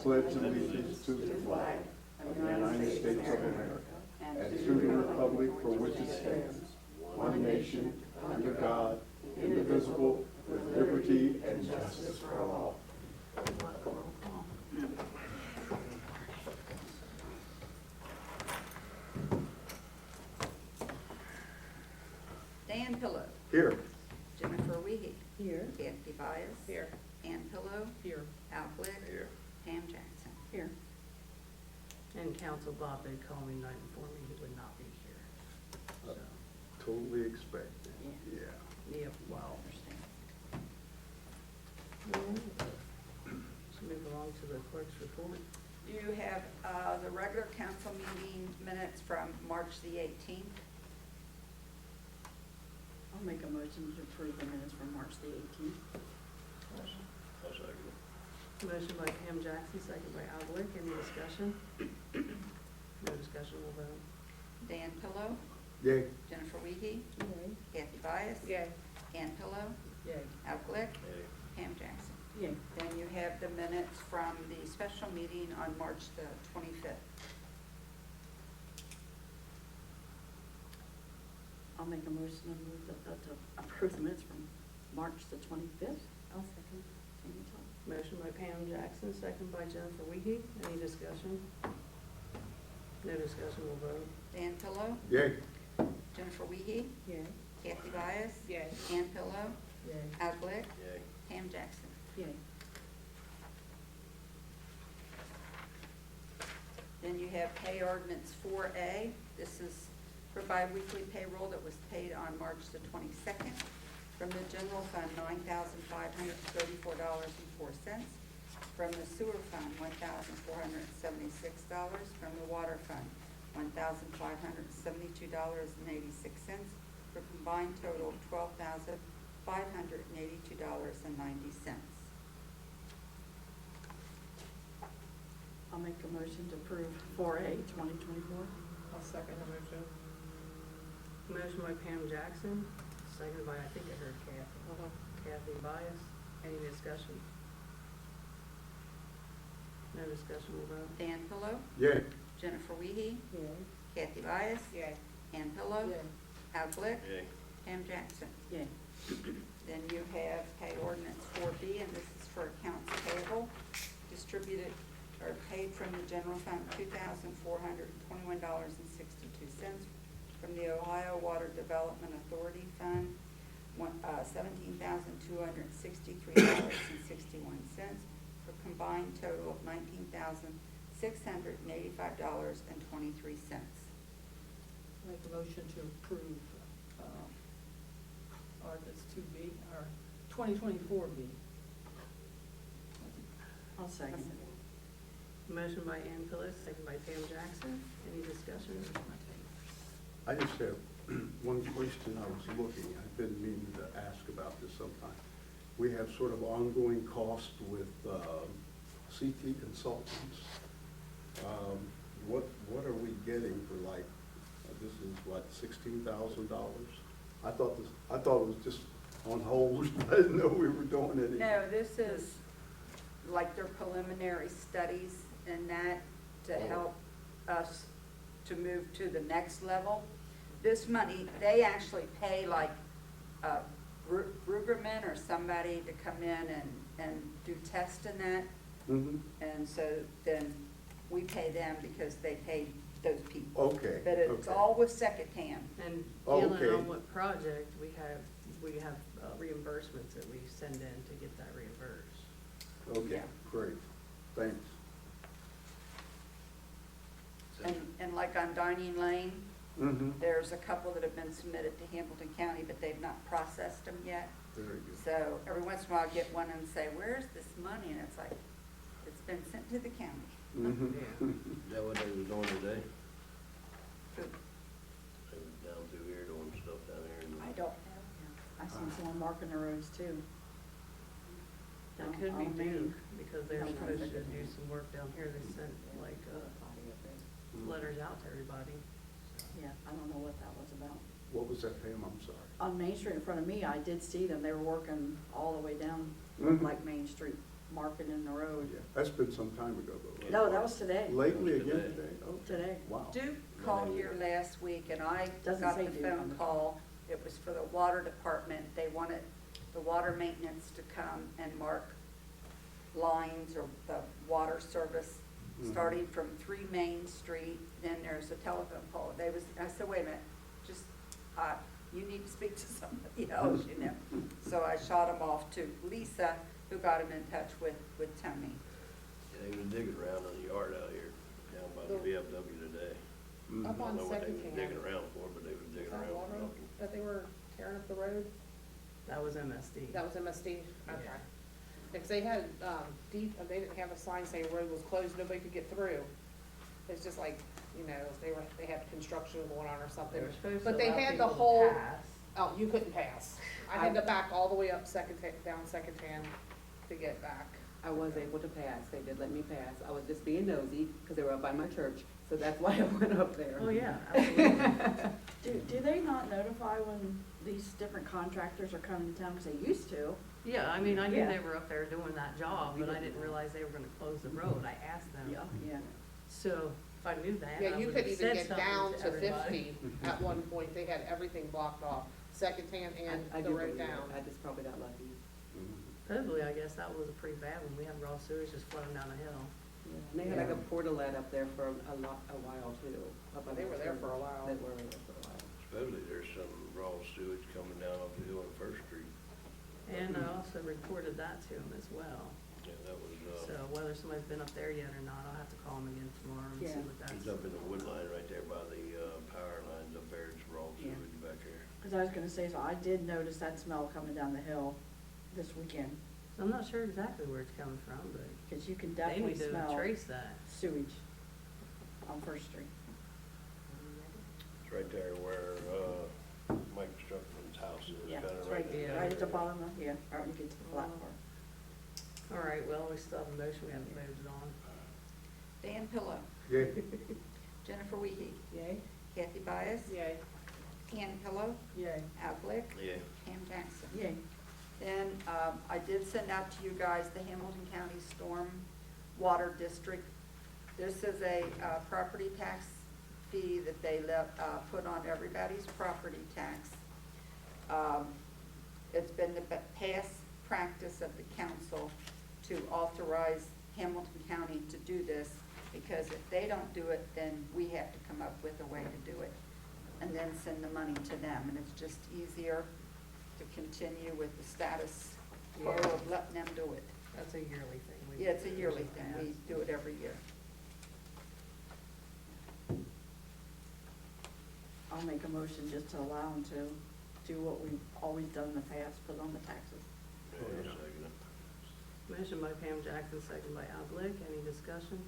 pledge allegiance to the flag of the United States of America and to the republic for which it stands, one nation, under God, indivisible, with liberty and justice for all. Dan Pillow. Here. Jennifer Wiehe. Here. Nixon-Byess. Here. Ann Pillow. Here. Al Glick. Here. Pam Jackson. Here. And Council Bob did call me tonight and inform me he would not be here. So, Totally expected. Yeah. Yeah. well. Let's move along to the clerk's report. You have the regular council meeting minutes from March the 18th. I'll make a motion to approve the minutes from March the 18th. I'll second. Motion by Pam Jackson, second by Al Glick. Any discussion? No discussion, we'll vote. Dan Pillow. Yay. Jennifer Wiehe. Yay. Nixon-Byess. Yay. Ann Pillow. Yay. Al Glick. Yay. Pam Jackson. Yay. Then you have the minutes from the special meeting on March the 25th. I'll make a motion to move to approve the minutes from March the 25th. I'll second. Same time. Motion by Pam Jackson, second by Jennifer Wiehe. Any discussion? No discussion, we'll vote. Dan Pillow. Yay. Jennifer Wiehe. Yay. Nixon-Byess. Yay. Ann Pillow. Yay. Al Glick. Yay. Pam Jackson. Yay. Then you have pay ordinance 4A. This is for biweekly payroll that was paid on March the 22nd. From the general fund, $9,534.04. From the sewer fund, $1,476. From the water fund, $1,572.86. For a combined total of $12,582.90. I'll make a motion to approve 4A 2024. I'll second the motion. Motion by Pam Jackson, seconded by, I think I heard Kathy Byess. Any discussion? No discussion, we'll vote. Dan Pillow. Yay. Jennifer Wiehe. Yay. Nixon-Byess. Yay. Ann Pillow. Yay. Al Glick. Yay. Pam Jackson. Yay. Then you have pay ordinance 4B, and this is for accounts payable, distributed or paid from the general fund, $2,421.62. From the Ohio Water Development Authority Fund, $17,263.61, for a combined total of $19,685.23. Make a motion to approve ordinance 2B, or 2024B. I'll second. Motion by Ann Pillow, second by Pam Jackson. Any discussion? I just have one question I was looking. I've been meaning to ask about this sometime. We have sort of ongoing cost with CT consultants. What are we getting for, like, this is what, $16,000? I thought it was just on hold. I didn't know we were doing it. No, this is like their preliminary studies and that to help us to move to the next level. This money, they actually pay like Rugerman or somebody to come in and do tests in that. Mm-hmm. And so then we pay them because they paid those people. Okay. But it's okay. all with secondhand. And Oh, dealing okay. on what project, we have reimbursements that we send in to get that reimbursed. Okay, Yeah. great. Thanks. And like on Dining Lane, Mm-hmm. there's a couple that have been submitted to Hamilton County, but they've not processed them yet. Very good. So every once in a while I get one and say, where's this money? And it's like, it's been sent to the county. Mm-hmm. Is that what they was doing today? So They was down through here doing stuff down here. I don't know. I've seen someone marking the roads too. That Down could be on due, Main. because they're Down supposed to Main. do some work down here. They sent like letters out to everybody. Yeah, I don't know what that was about. What was that, Pam? I'm sorry. On Main Street in front of me, I did see them. They were working all the way down Mhm. like Main Street. marking in the road. Yeah, that's been some time ago, though. No, that was today, Lately It was again today. today? Oh, today. wow. Duke called here last week, and I Doesn't got say the Duke on phone the- call. It was for the water department. They wanted the water maintenance to come and mark lines or the water service, Mhm. starting from 3 Main Street, then there's a telephone pole. I said, wait a minute, just, you need to speak to somebody else, you know. So I shot him off to Lisa, who got him in touch with Tony. Yeah, they was digging around in the yard out here, down by the VFW today. Mhm. Up I on don't know what they was Second digging Hand, around for, but they was digging that around for water something. that they were tearing up the road, That was MSD. that was MSD, okay. Yeah. Because they had, they didn't have a sign saying road was closed, nobody could get through. It's just like, you know, they had construction going on or They something. were supposed to But they allow had the people to whole, pass. oh, you couldn't pass. I had to back all the way up down Second Hand to get back. I was able to pass, they did let me pass, I was just being nosy, because they were up by my church, so that's why I went up there. Oh, yeah, absolutely. Do they not notify when these different contractors are coming to town, because they used to? Yeah, I mean, I knew Yeah. they were up there doing that job, but I didn't realize they were gonna close the road. I asked them. Yeah. So if I knew that, Yeah, I you would couldn't have even said get down something to to everybody. 50 at one point, they had everything blocked off, Second Hand and I the do road believe it. down. I just probably got lucky. Mhm. Supposedly, I guess that was a pretty bad one. We had raw sewage just flooding down the hill. Yeah. And they had like a portalet up there for a while too. up by They my were there church. for a while. They were there for a while. Supposedly there's some raw sewage coming down off the hill on First Street. And I also reported that to them as well. Yeah, that was, So whether somebody's been up there yet or not, I'll have to call them again tomorrow and see Yeah. what that's. he's up in the wood line right there by the, power lines up there, it's raw Yeah. sewage back there. Because I was gonna say, so I did notice that smell coming down the hill this weekend, So I'm not sure exactly where it's coming from, but because you can they definitely need to smell trace that. sewage on First Street. It's right there where, Mike Struckman's house is, Yeah, kinda it's right right, there. Yeah. right at the bottom of, yeah, right when you get to the flat part. All right, well, we still have a motion we haven't voted on. Dan Pillow, Yay. Jennifer Wiehe, Yay? Kathy Byas, Yay. Ann Pillow, Yay. Al Glick, Yeah. Pam Jackson. Yay. Then, I did send out to you guys the Hamilton County Storm Water District. This is a, property tax fee that they put on everybody's property tax. It's been the past practice of the council to authorize Hamilton County to do this, because if they don't do it, then we have to come up with a way to do it, and then send the money to them, and it's just easier to continue with the status quo Yeah. of letting them do it. That's a yearly thing. We- Yeah, it's a yearly thing, we do it every year. I'll make a motion just to allow them to do what we've always done in the past, put on the taxes. Yeah, I'll second it. Motion by Pam Jackson, second by Al Glick. Any discussion?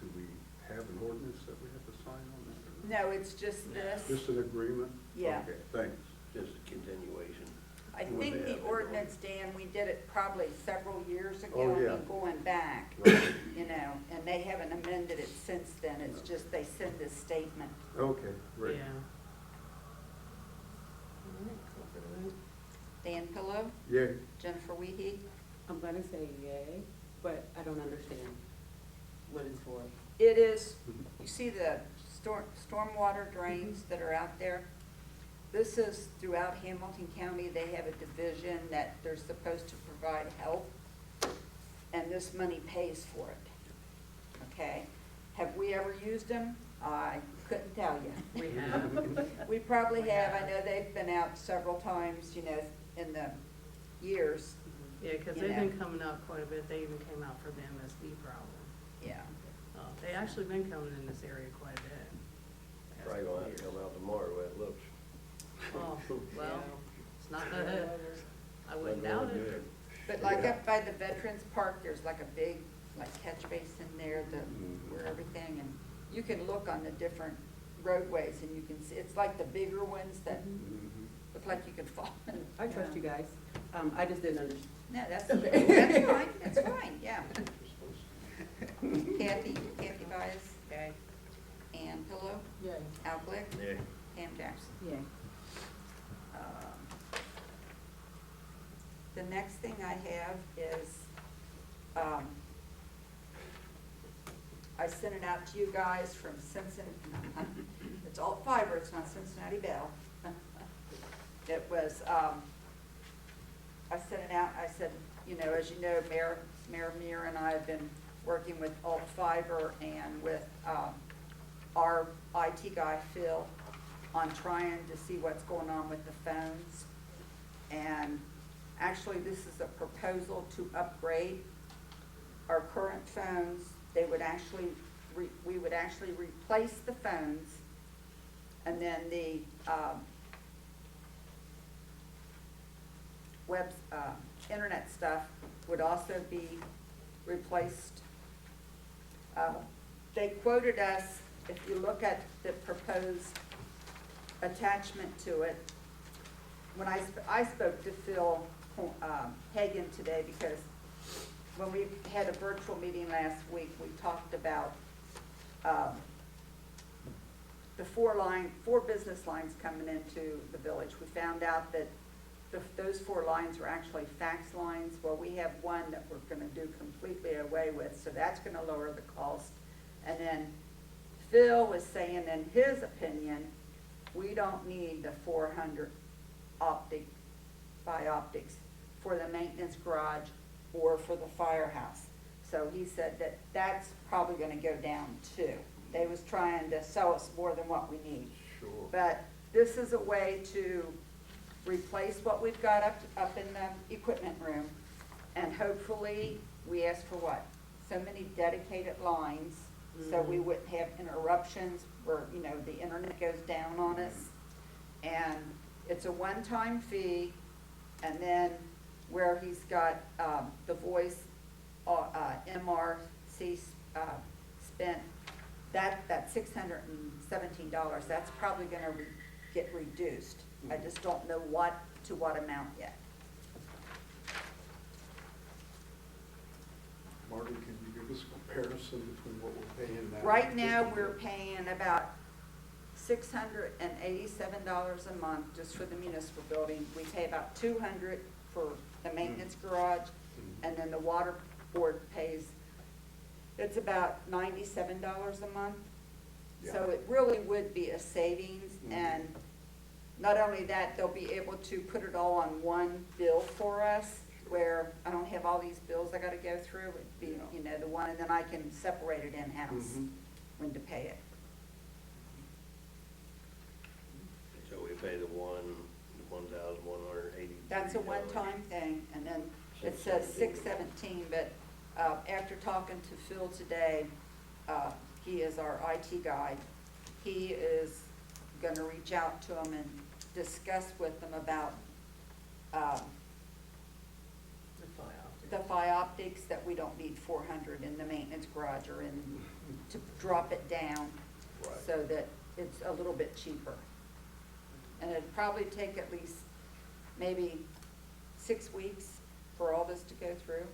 Do we have an ordinance that we have to sign on that? or not? No, it's just this. Just an agreement? Yeah. Okay, thanks. Just a continuation. I What think they the have been ordinance, Dan, we did it probably several years ago, Oh, I yeah. mean, going back, Right. you know, and they haven't amended it since then, it's just they send this statement. Okay, great. Yeah. All right, call for the vote. Dan Pillow, Yay. Jennifer Wiehe, I'm gonna say yay, but I don't understand what it's for. it is, you see the stormwater drains that are out there? This is throughout Hamilton County, they have a division that they're supposed to provide help, and this money pays for it, okay? Have we ever used them? I couldn't tell you. We have. We probably have, I know they've been out several times, you know, in the years, Yeah, because You they've know. been coming up quite a bit. They even came out for the MSD problem. yeah. They actually been coming in this area quite a bit. the past Probably couple gonna have to years. come out tomorrow, the way it looks. Oh, well, it's not gonna hit. I wouldn't Doesn't doubt look it. good. But like Yeah. up by the Veterans Park, there's like a big, like catch basin there, Mhm. where everything, and you can look on the different roadways and you can see, it's like the bigger ones that Mhm. look like you could fall in. I trust you guys, I just didn't understand. No, that's fine, that's fine, yeah. Kathy Byas, Okay. Ann Pillow, Yay. Al Glick, Yeah. Pam Jackson. Yay. The next thing I have is I sent it out to you guys from Cincinnati, it's all fiber, it's not Cincinnati Bell. It was, I sent it out, I said, you know, as you know, Mayor Mear and I have been working with alt fiber and with, our IT guy, Phil, on trying to see what's going on with the phones. And actually, this is a proposal to upgrade our current phones. They would actually, we would actually replace the phones, and then the, internet stuff would also be replaced. They quoted us, if you look at the proposed attachment to it, when I spoke to Phil Hagan today, because when we had a virtual meeting last week, we talked about the four business lines coming into the village. We found out that those 4 lines were actually fax lines. Well, we have one that we're gonna do completely away with, so that's gonna lower the cost. And then Phil was saying, in his opinion, we don't need the 400 optics for the maintenance garage or for the firehouse. So he said that that's probably gonna go down too. They was trying to sell us more than what we need. Sure. But this is a way to replace what we've got up in the equipment room. And hopefully, we asked for what? So many dedicated lines, so we wouldn't have interruptions where, you know, the internet goes down on us. And it's a one-time fee, and then where he's got, the voice, MRC, spent, that $617, that's probably gonna get reduced. I just don't know to what amount yet. Marty, can you give us a comparison between what we're paying now? Right now, we're paying about $687 a month just for the municipal building. We pay about $200 for the maintenance garage, and then the water board pays, it's about $97 a month. So Yeah. it really would be a savings, and not only that, they'll be able to put it all on one bill for us, where I don't have all these bills I gotta go through. It'd be, you know, the one, and then I can separate it in-house when to pay it. So we pay the $1,180. That's a one-time thing, and then it says $617, but, after talking to Phil today, he is our IT guy, he is gonna reach out to them and discuss with them about, the optics, that we don't need 400 in the maintenance garage or to drop it down, Right. so that it's a little bit cheaper. And it'd probably take at least maybe 6 weeks for all this to go through.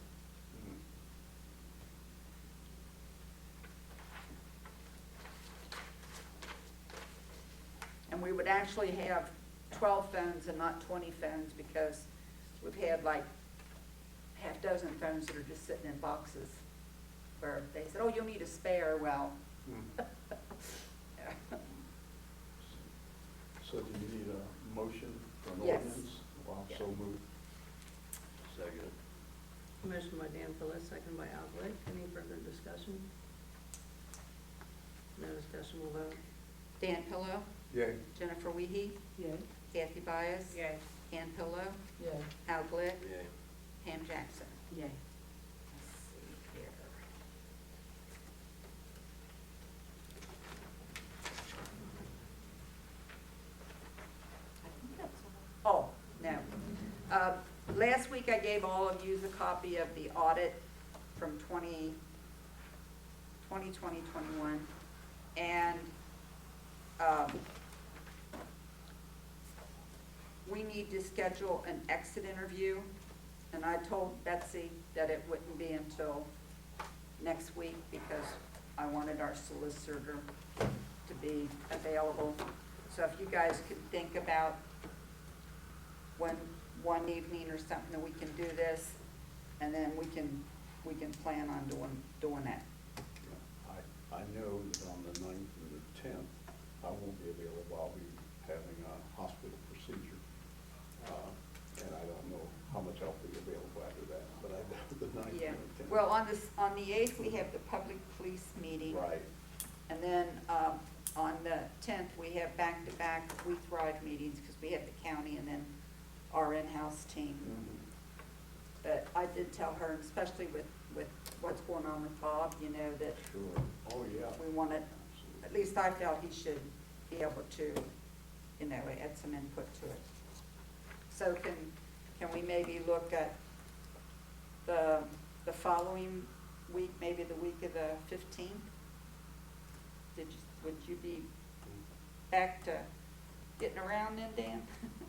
And we would actually have 12 phones and not 20 phones, because we've had like half dozen phones that are just sitting in boxes, where they said, oh, you'll need a spare. Well, yeah. So do you need a motion for an Yes. ordinance? Well, Yeah. so moved. Second. Motion by Dan Phillips, second by Al Glick. Any further discussion? No discussion, we'll vote. Dan Pillow, Yay. Jennifer Wiehe, Yay. Kathy Byess, Yay. Ann Pillow, Yay. Al Glick, Yay. Pam Jackson. Yay. Let's see here. I think that's all. Oh, no. Last week I gave all of you a copy of the audit from 2020-21, and we need to schedule an exit interview, and I told Betsy that it wouldn't be until next week, because I wanted our solicitor to be available. So if you guys could think about one evening or something that we can do this, and then we can we can plan on doing that. I know that on the 9th and the 10th, I won't be available. I'll be having a hospital procedure. And I don't know how much I'll be available after that, but I know the 9th Yeah, and the 10th. well, on the 8th, we have the public police meeting. Right. And then, on the 10th, we have back-to-back We Thrive meetings, because we have the county and then our in-house team. But I did tell her, and especially with what's going on with Bob, you know, that Sure. Oh, yeah. we wanted, at least I felt he should be able to, you know, add some input to it. So can we maybe look at the following week, maybe the week of the 15th? Would you be back to getting around then, Dan?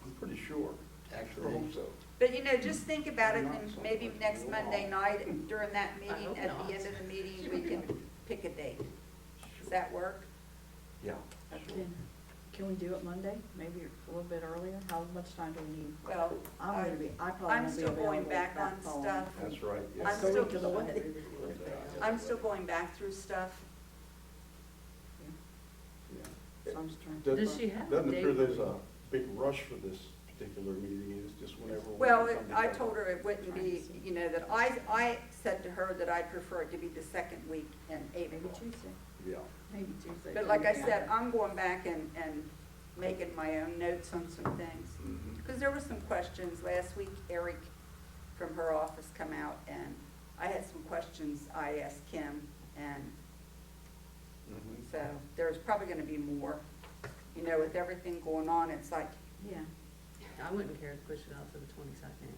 I'm pretty sure. Actually, I hope so. But, you know, just think about it, and maybe next Monday night during that meeting, hope at not. the end of the meeting, we can pick a date. Does that work? Yeah. Can we do it Monday, maybe a little bit earlier? How much time do we need? Well, I'm probably I'm gonna be still going available back that on fall. stuff. That's right, I'm yes. still- The week of the wedding. I'm still going back through stuff. Yeah. So I'm just trying to. Does she have a Doesn't date? appear there's a big rush for this particular meeting, it's just whenever. we Well, can come I together. told her it wouldn't be, you know, that I said to her that I'd prefer it to be the second week in Maybe April. Tuesday, Yeah. maybe Tuesday. But like I said, I'm going back and making my own notes on some things. Mhm. Because there were some questions. Last week, Eric from her office come out, and I had some questions I asked Kim, and Mhm. so there's probably gonna be more. You know, with everything going on, it's like, Yeah, I wouldn't care to push it out to the 22nd.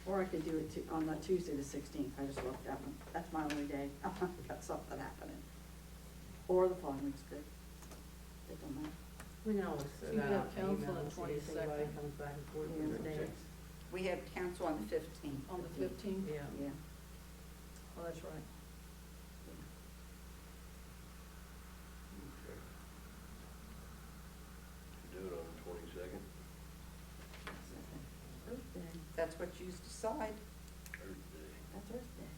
or I could do it on the Tuesday, the 16th, I just looked at one, that's my only day, I've got something happening. Or the following week's good, it don't matter. We can always So send you that have out to council email on and see if 22nd. anybody comes back and forth Yeah. with their dates. we have council on the 15th. On the 15th? Yeah. Yeah. Oh, that's right. Okay. Do it on the 22nd, Thursday, That's what you decide. Thursday, that's Thursday.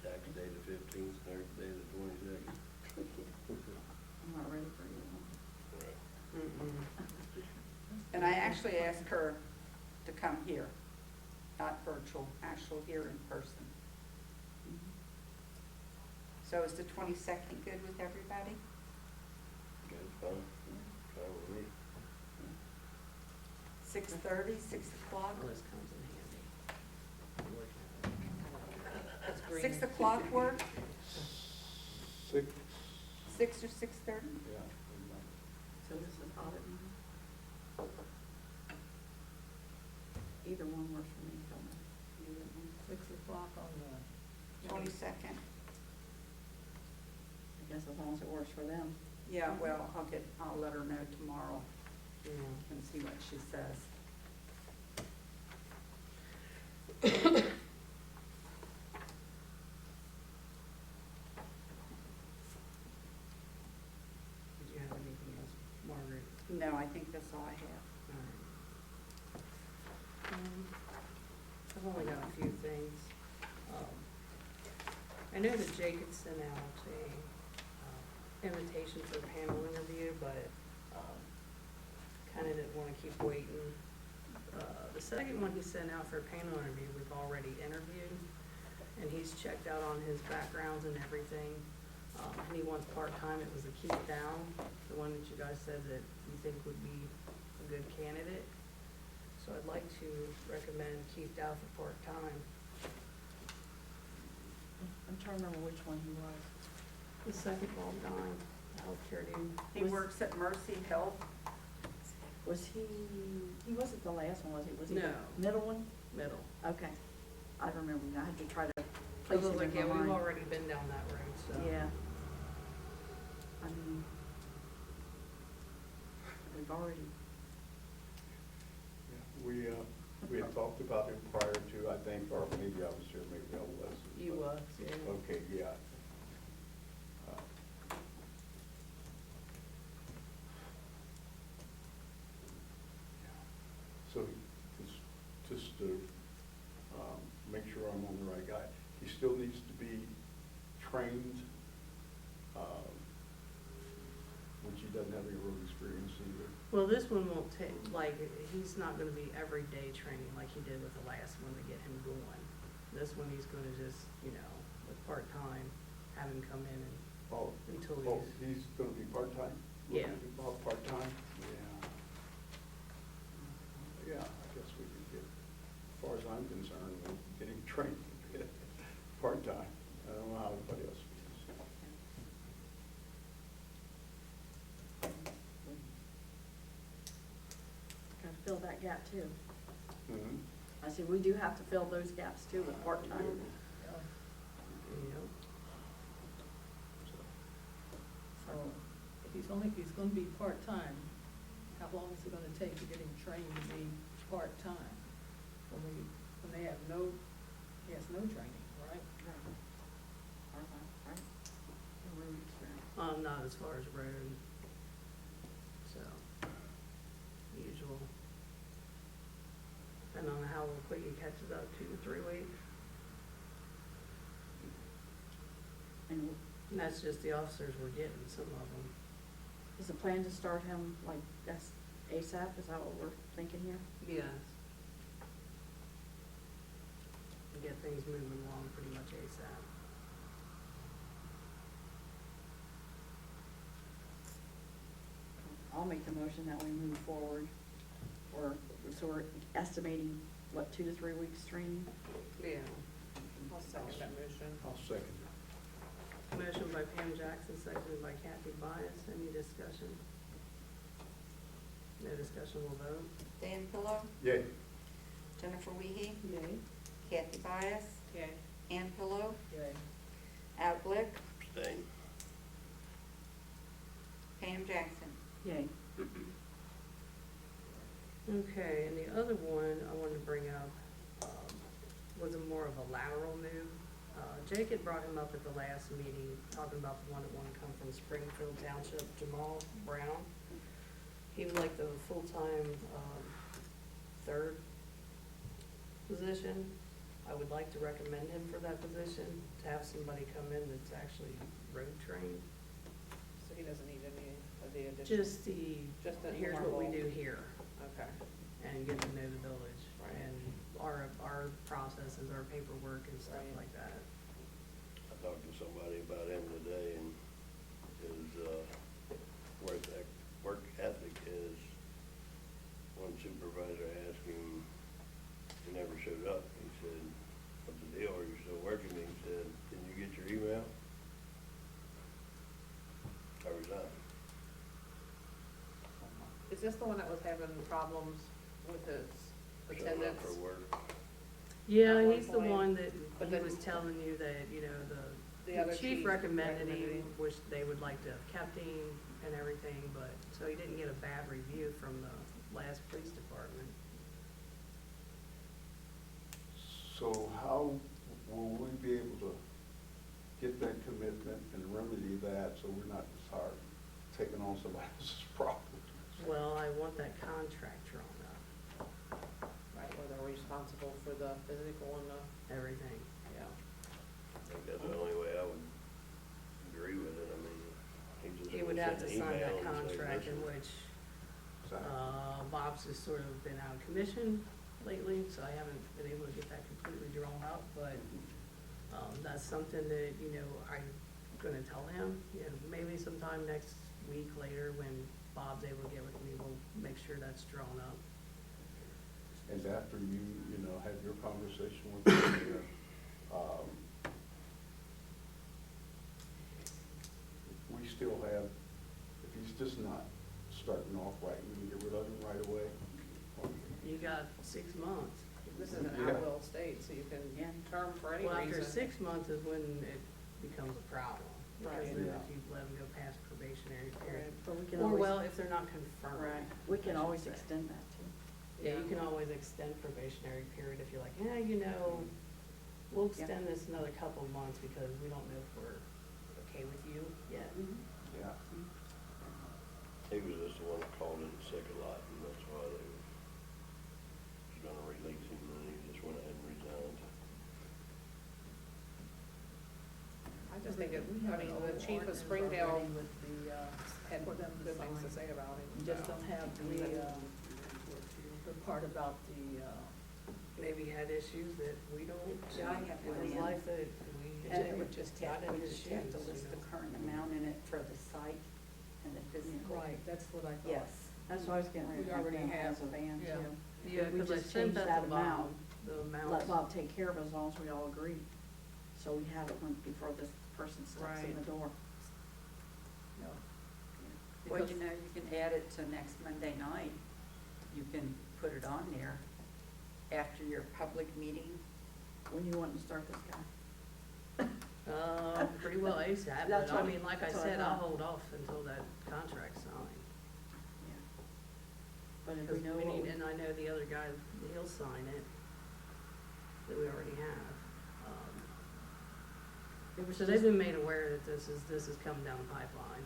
tax day the 15th, Thursday the 22nd. I'm not ready for you. Right. Mm-mm. And I actually asked her to come here, not virtual, actual here in person. So is the 22nd good with everybody? That's fine, fine with me. 6:30, 6 o'clock? Well, this comes in handy. That's green. 6 o'clock work? 6, 6 or 6:30? yeah. So this is audit meeting? Either one works for me, don't matter. Either one. 6 o'clock on the. 22nd? I guess as long as it works for them. Yeah, well, I'll let her know tomorrow Yeah. and see what she says. Did you have anything else, Margaret? No, I think that's all I have. I've only got a few things. I know that Jake had sent out a invitation for a panel interview, but kind of didn't want to keep waiting. The second one he sent out for a panel interview, we've already interviewed, and he's checked out on his backgrounds and everything. And he wants part-time. It was a Keith Down, the one that you guys said that you think would be a good candidate. So I'd like to recommend Keith Dow for part-time. I'm trying to remember which one he was. The second Bob Dine, the healthcare dude. He works at Mercy Health. Was he wasn't the last one, was he? Was he No. the middle one? Middle. Okay. I remember now, I had to try to I place was him like, in yeah, my we've mind. already been down that road, so. Yeah. I mean, we've already, Yeah, we had talked about him prior to, I think, or maybe I was here, maybe I wasn't. You but- was, yeah. Okay, yeah. So, just to trained, when she doesn't have any road experience either. Well, this one won't take, like, he's not gonna be everyday training like he did with the last one to get him going. This one, he's gonna just, you know, with part-time, have him come in and, Oh, until oh, he's, he's gonna be part-time? Yeah. About part-time? Yeah. Yeah, I guess we could get, as far as I'm concerned, we can get him trained, part-time. I don't know how everybody else feels. Gotta fill that gap too. Mhm. I said, we do have to fill those gaps too with part-time. you know, So if he's gonna be part-time, how long is it gonna take to get him trained to be part-time? When they have no, he has no training, right? Right. The road experience. not as far as road, so, usual. Depending on how quick he catches up, 2 to 3 weeks. And And that's just the officers we're getting, some of them. is the plan to start him like that's ASAP? Is that what we're thinking here? Yes. And get things moving along pretty much ASAP. I'll make the motion that we move forward. So we're estimating, what, 2 to 3 weeks training? Yeah. I'll second that motion. I'll second that. Motion by Pam Jackson, seconded by Kathy Byess. Any discussion? No discussion, we'll vote. Dan Pillow, Yay. Jennifer Wiehe, Yay. Kathy Byess, Yay. Ann Pillow, Yay. Al Glick, Abstain. Pam Jackson. Yay. Okay, and the other one I wanted to bring up, was a more of a lateral move. Jake had brought him up at the last meeting, talking about the one that wanted to come from Springfield Township, Jamal Brown. He would like the full-time, third position. I would like to recommend him for that position, to have somebody come in that's actually road trained. So he doesn't need any of the additional? Just the here's what we normal- do here, Okay. and get to know the village, Right. and our processes, our paperwork and stuff Right. like that. I talked to somebody about him today, and his, work ethic is, one supervisor asked him, he never showed up. He said, "What's the deal? Are you still working?" He said, "Can you get your email?" I resigned. Is this the one that was having problems with his Showing up attendance? for work. Yeah, At one he's the point, one that, but he then- was telling you that, you know, The other the chief chief recommended recommended him, him. which they would like to have kept him and everything, but, so he didn't get a bad review from the last police department. So how will we be able to get that commitment and remedy that so we're not just hard taking on somebody else's problem? Well, I want that contract drawn up, Right, where they're responsible for the physical and the, everything. yeah. I think that's the only way I would agree with it. I mean, he just. He would have to send an sign that email and say, contract in "Listen." which, Exactly. Bob's has sort of been out of commission lately, so I haven't been able to get that completely drawn up, but, that's something that, you know, I'm gonna tell him, you know, maybe sometime next week later when Bob's able to get with me, we'll make sure that's drawn up. And after you know, have your conversation with him, we still have, if he's just not starting off right, we can get rid of him right away. You got 6 months. This is an Yeah. at-will state, so you can Yeah. term for any Well, reason. after 6 months is when it becomes a problem. Right. Because then Yeah. if you let them go past probationary period. Right. But we can Or always. well, if they're not confirmed. Right, we can I should always say. extend that too. Yeah, you can always extend probationary period if you're like, yeah, you know, we'll Yeah. extend this another couple of months because we don't know if we're okay with you yet. Yeah. He was just the one that called in sick a lot, and that's why they was gonna release him, and he just went ahead and resigned. I just just think it, We I have mean, an the old chief of ordinance Springdale already with the, had for them to good things to sign. say about it. We just don't have the part about the, Maybe had issues that we don't, Yeah, I have in one his in. life that we. And it would just have, got in we his just have to shoes, list you the know. current amount in it for the site and the physical. right, that's what I thought. Yes. That's what I was getting ready We to already have have, as a van yeah. too. Yeah, If we because I just sent change that that to Bob, amount, the let amounts. Bob take care of it as long as we all agree. So we have it before this person steps in Right. the door. No. Well, Because- you know, you can add it to next Monday night. You can put it on there after your public meeting. When you want to start this guy? Pretty well ASAP, That's but I what- mean, like I that's what I said, I'll thought. hold off until that contract's signed. Yeah. But if we Because know we what need, we- and I know the other guy, he'll sign it, that we already have. it was So just- they've been made aware that this is coming down the pipeline.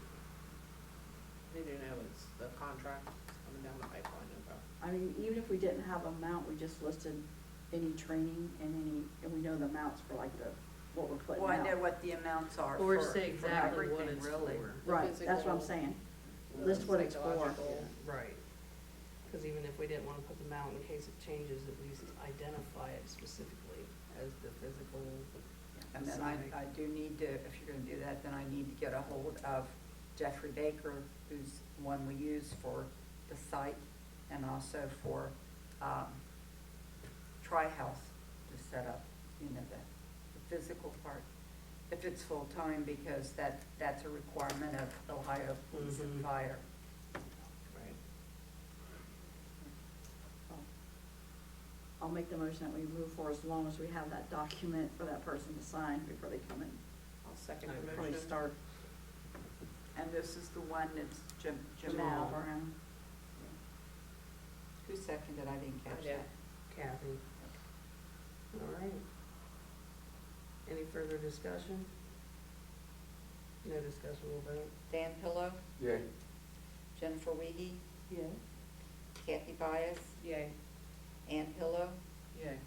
They do know it's the contract coming down the pipeline, okay. I mean, even if we didn't have amount, we just listed any training and we know the amounts for like what we're putting Well, out. I know what the amounts are Or for say exactly what everything, it's really. for. Right, that's what I'm Physical, saying. the List what it's for. psychological. Right. Because even if we didn't want to put the amount in case it changes, at least identify it specifically as the physical. And then side. I do need to, if you're gonna do that, then I need to get a hold of Jeffrey Baker, who's the one we use for the site and also for, Tri-House to set up, you know, the physical part. If it's full-time, because that's a requirement of Ohio Police and Mhm. Fire. Right. I'll make the motion that we move forward as long as we have that document for that person to sign before they come in, I'll second the before they motion. start. And this is the one that's Jamal Jamal. Brown. Who seconded? I didn't catch I did. that. Kathy. All right. Any further discussion? No discussion, we'll vote. Dan Pillow, Yay. Jennifer Wiehe, Yeah. Kathy Byess, Yay. Ann Pillow, Yay.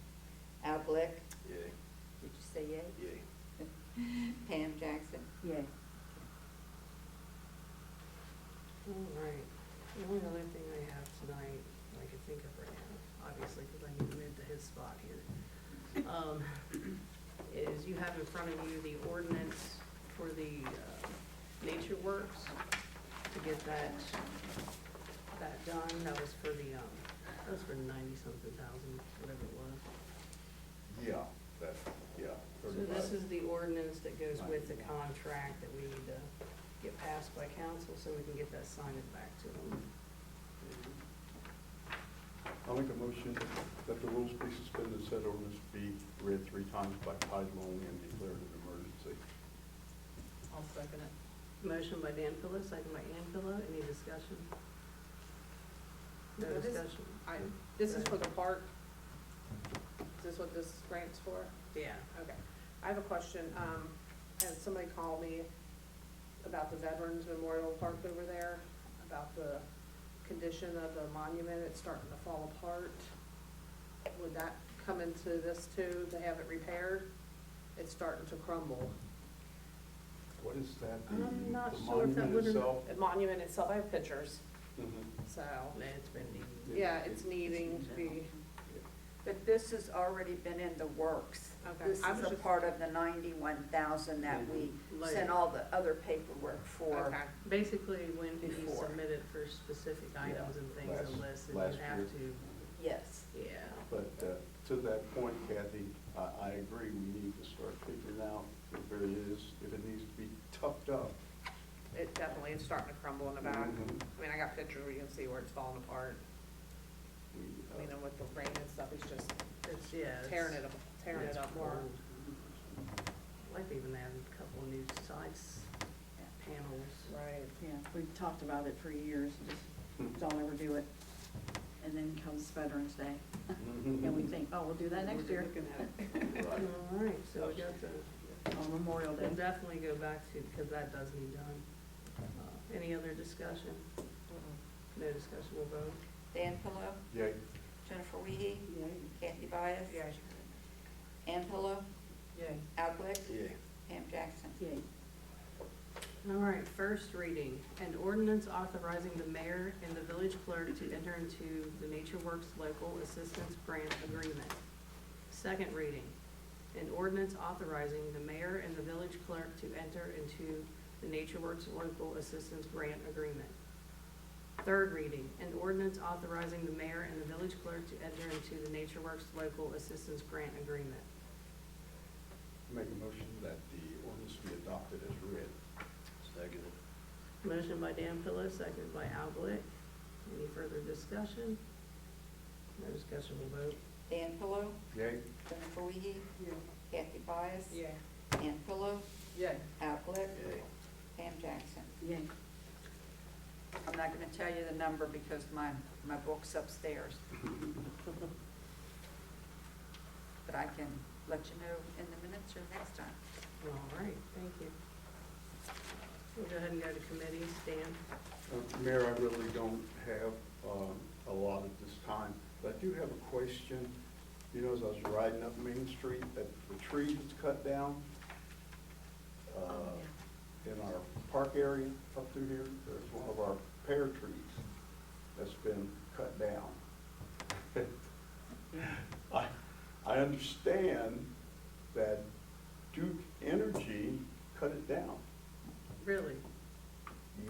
Al Glick. Yay. Did you say yay? Yay. Pam Jackson. Yeah. All right. The only other thing I have tonight, I can think of right now, obviously, because I need to move to his spot here, is you have in front of you the ordinance for the nature works, to get that done. That was for the, that was for 90-something thousand, whatever it was. Yeah, that, yeah. So this is the ordinance that goes with the contract that we need to get passed by council, so we can get that signed back to them. I'll make a motion that the rules be suspended, said ordinance be read 3 times by title only and declared an emergency. I'll second it. Motion by Dan Pillow, second by Ann Pillow. Any discussion? No No, this- discussion? This is for the park? Is this what this grant's for? Yeah. Okay. I have a question. Had somebody call me about the Veterans Memorial Park over there, about the condition of the monument. It's starting to fall apart. Would that come into this too, to have it repaired? It's starting to crumble. What is that? I'm not The sure if that monument would've- itself? The monument itself, I have pictures, Mhm. so, It's been needed. yeah, it's needing to be, But this has already been in the works. Okay. This I is was a just- part of the 91,000 that we Like- sent all the other paperwork for. okay. Basically, when you Before. submit it for specific items and things, a list, and last you have year. to, Yes. yeah. But to that point, Kathy, I agree, we need to start figuring out if there is, if it needs to be toughed up. It definitely is starting to crumble in the back. Mhm. I mean, I got pictures where you can see where it's falling apart. I mean, and with the rain and stuff, it's just It's, yeah. tearing it up more. old. I'd like to even add a couple of new sides panels. Right. Yeah, we've talked about it for years, just don't ever do it. And then comes Veterans Day, and we think, oh, we'll do that next year, Looking at it. Right. All right, so we got the, on Memorial Day. we'll definitely go back to, because that does need done. Any other discussion? No discussion, we'll vote. Dan Pillow, Yay. Jennifer Wiehe, Kathy Byess, Yeah. Ann Pillow, Yay. Al Glick, Yay. Pam Jackson. Yay. All right, first reading, an ordinance authorizing the mayor and the village clerk to enter into the Nature Works Local Assistance Grant Agreement. Second reading, an ordinance authorizing the mayor and the village clerk to enter into the Nature Works Local Assistance Grant Agreement. Third reading, an ordinance authorizing the mayor and the village clerk to enter into the Nature Works Local Assistance Grant Agreement. Make a motion that the ordinance be adopted as read. Second. Motion by Dan Pillow, seconded by Al Glick. Any further discussion? No discussion, we'll vote. Dan Pillow, Yay? Jennifer Wiehe, Kathy Byess, Yeah. Ann Pillow, Yeah. Al Glick, Yay. Pam Jackson. Yay. I'm not gonna tell you the number because my book's upstairs. But I can let you know in the minutes or next time. All right, thank you. We'll go ahead and go to committees. Dan? Mayor, I really don't have a lot at this time, but I do have a question. You know, as I was riding up Main Street, that the tree that's cut down in our park area up through here, there's one of our pear trees that's been cut down. I understand that Duke Energy cut it down. Really?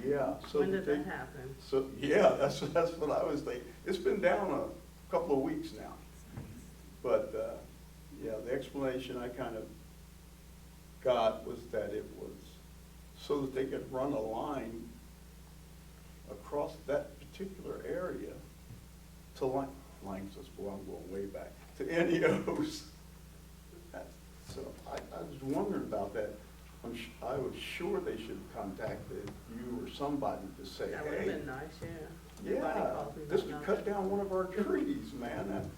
Yeah, so When did they- that happen? So, yeah, that's what I was thinking. It's been down a couple of weeks now. But, yeah, the explanation I kind of got was that it was so that they could run a line across that particular area to Lanxess, boy, I'm going way back, to NEOs. So I was wondering about that. I was sure they should have contacted you or somebody to say, That would have hey, been nice, yeah. Nobody yeah, calls me this about could cut nothing. down one of our trees, man.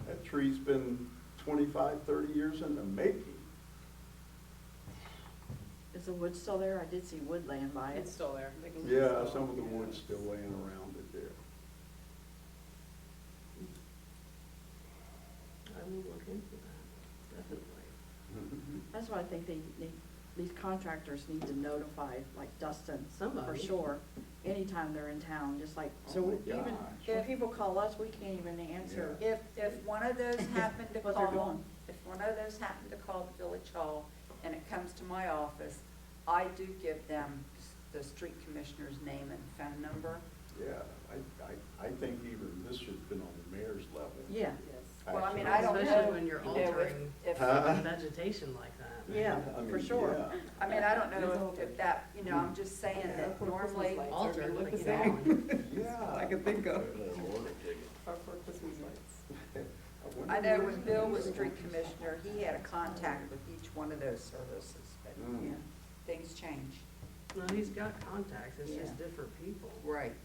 That tree's been 25, 30 years in the making. Is the wood still there? I did see wood laying by it. It's still there. They can Yeah, still- some of the wood's still laying around it there. I will look into that, definitely. That's why I think these contractors need to notify, like Dustin, for Somebody. sure, anytime they're in town, just like, Oh so my even, gosh. when people call us, we can't even answer. If one of those happened to What they're call, doing. if one of those happened to call the village hall and it comes to my office, I do give them the street commissioner's name and phone number. Yeah, I think even this should have been on the mayor's level. Yeah, Well, I mean, I don't know. Especially when you're you know, altering if- vegetation like that. yeah, I mean, for sure. yeah. I mean, I don't know if that, you know, I'm just saying that normally, Alter, Look like, the you same. know. Yeah. I could think of. There's a warning ticket. Or for Christmas lights. wonder I know where- when Bill was street commissioner, he had a contact with each one of those services, but Mm. Yeah. things change. No, he's got contacts, it's just Yeah. different people. Right.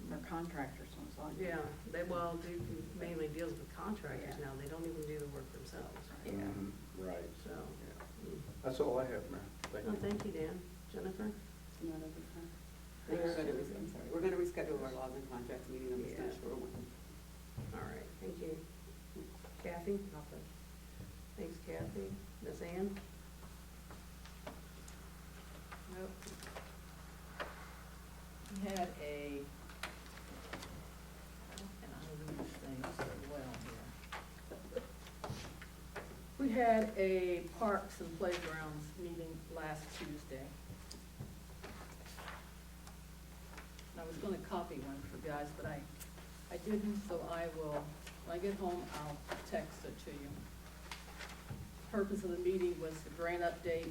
They're contractors, so it's like. Yeah, Duke mainly deals with contractors now, they don't even do the work themselves, Yeah. Mhm, right. so. Yeah. mm. That's all I have, Mayor. Thank No, you. thank you, Dan. Jennifer? We're gonna reschedule our laws and contracts meeting on the Yeah. next one. All right, thank you. Kathy? Thanks, Kathy. Ms. Ann? Nope. We had and I read things so well here. We had a Parks and Playgrounds meeting last Tuesday. I was gonna copy one for you guys, but I didn't, so I will, when I get home, I'll text it to you. Purpose of the meeting was the grant update.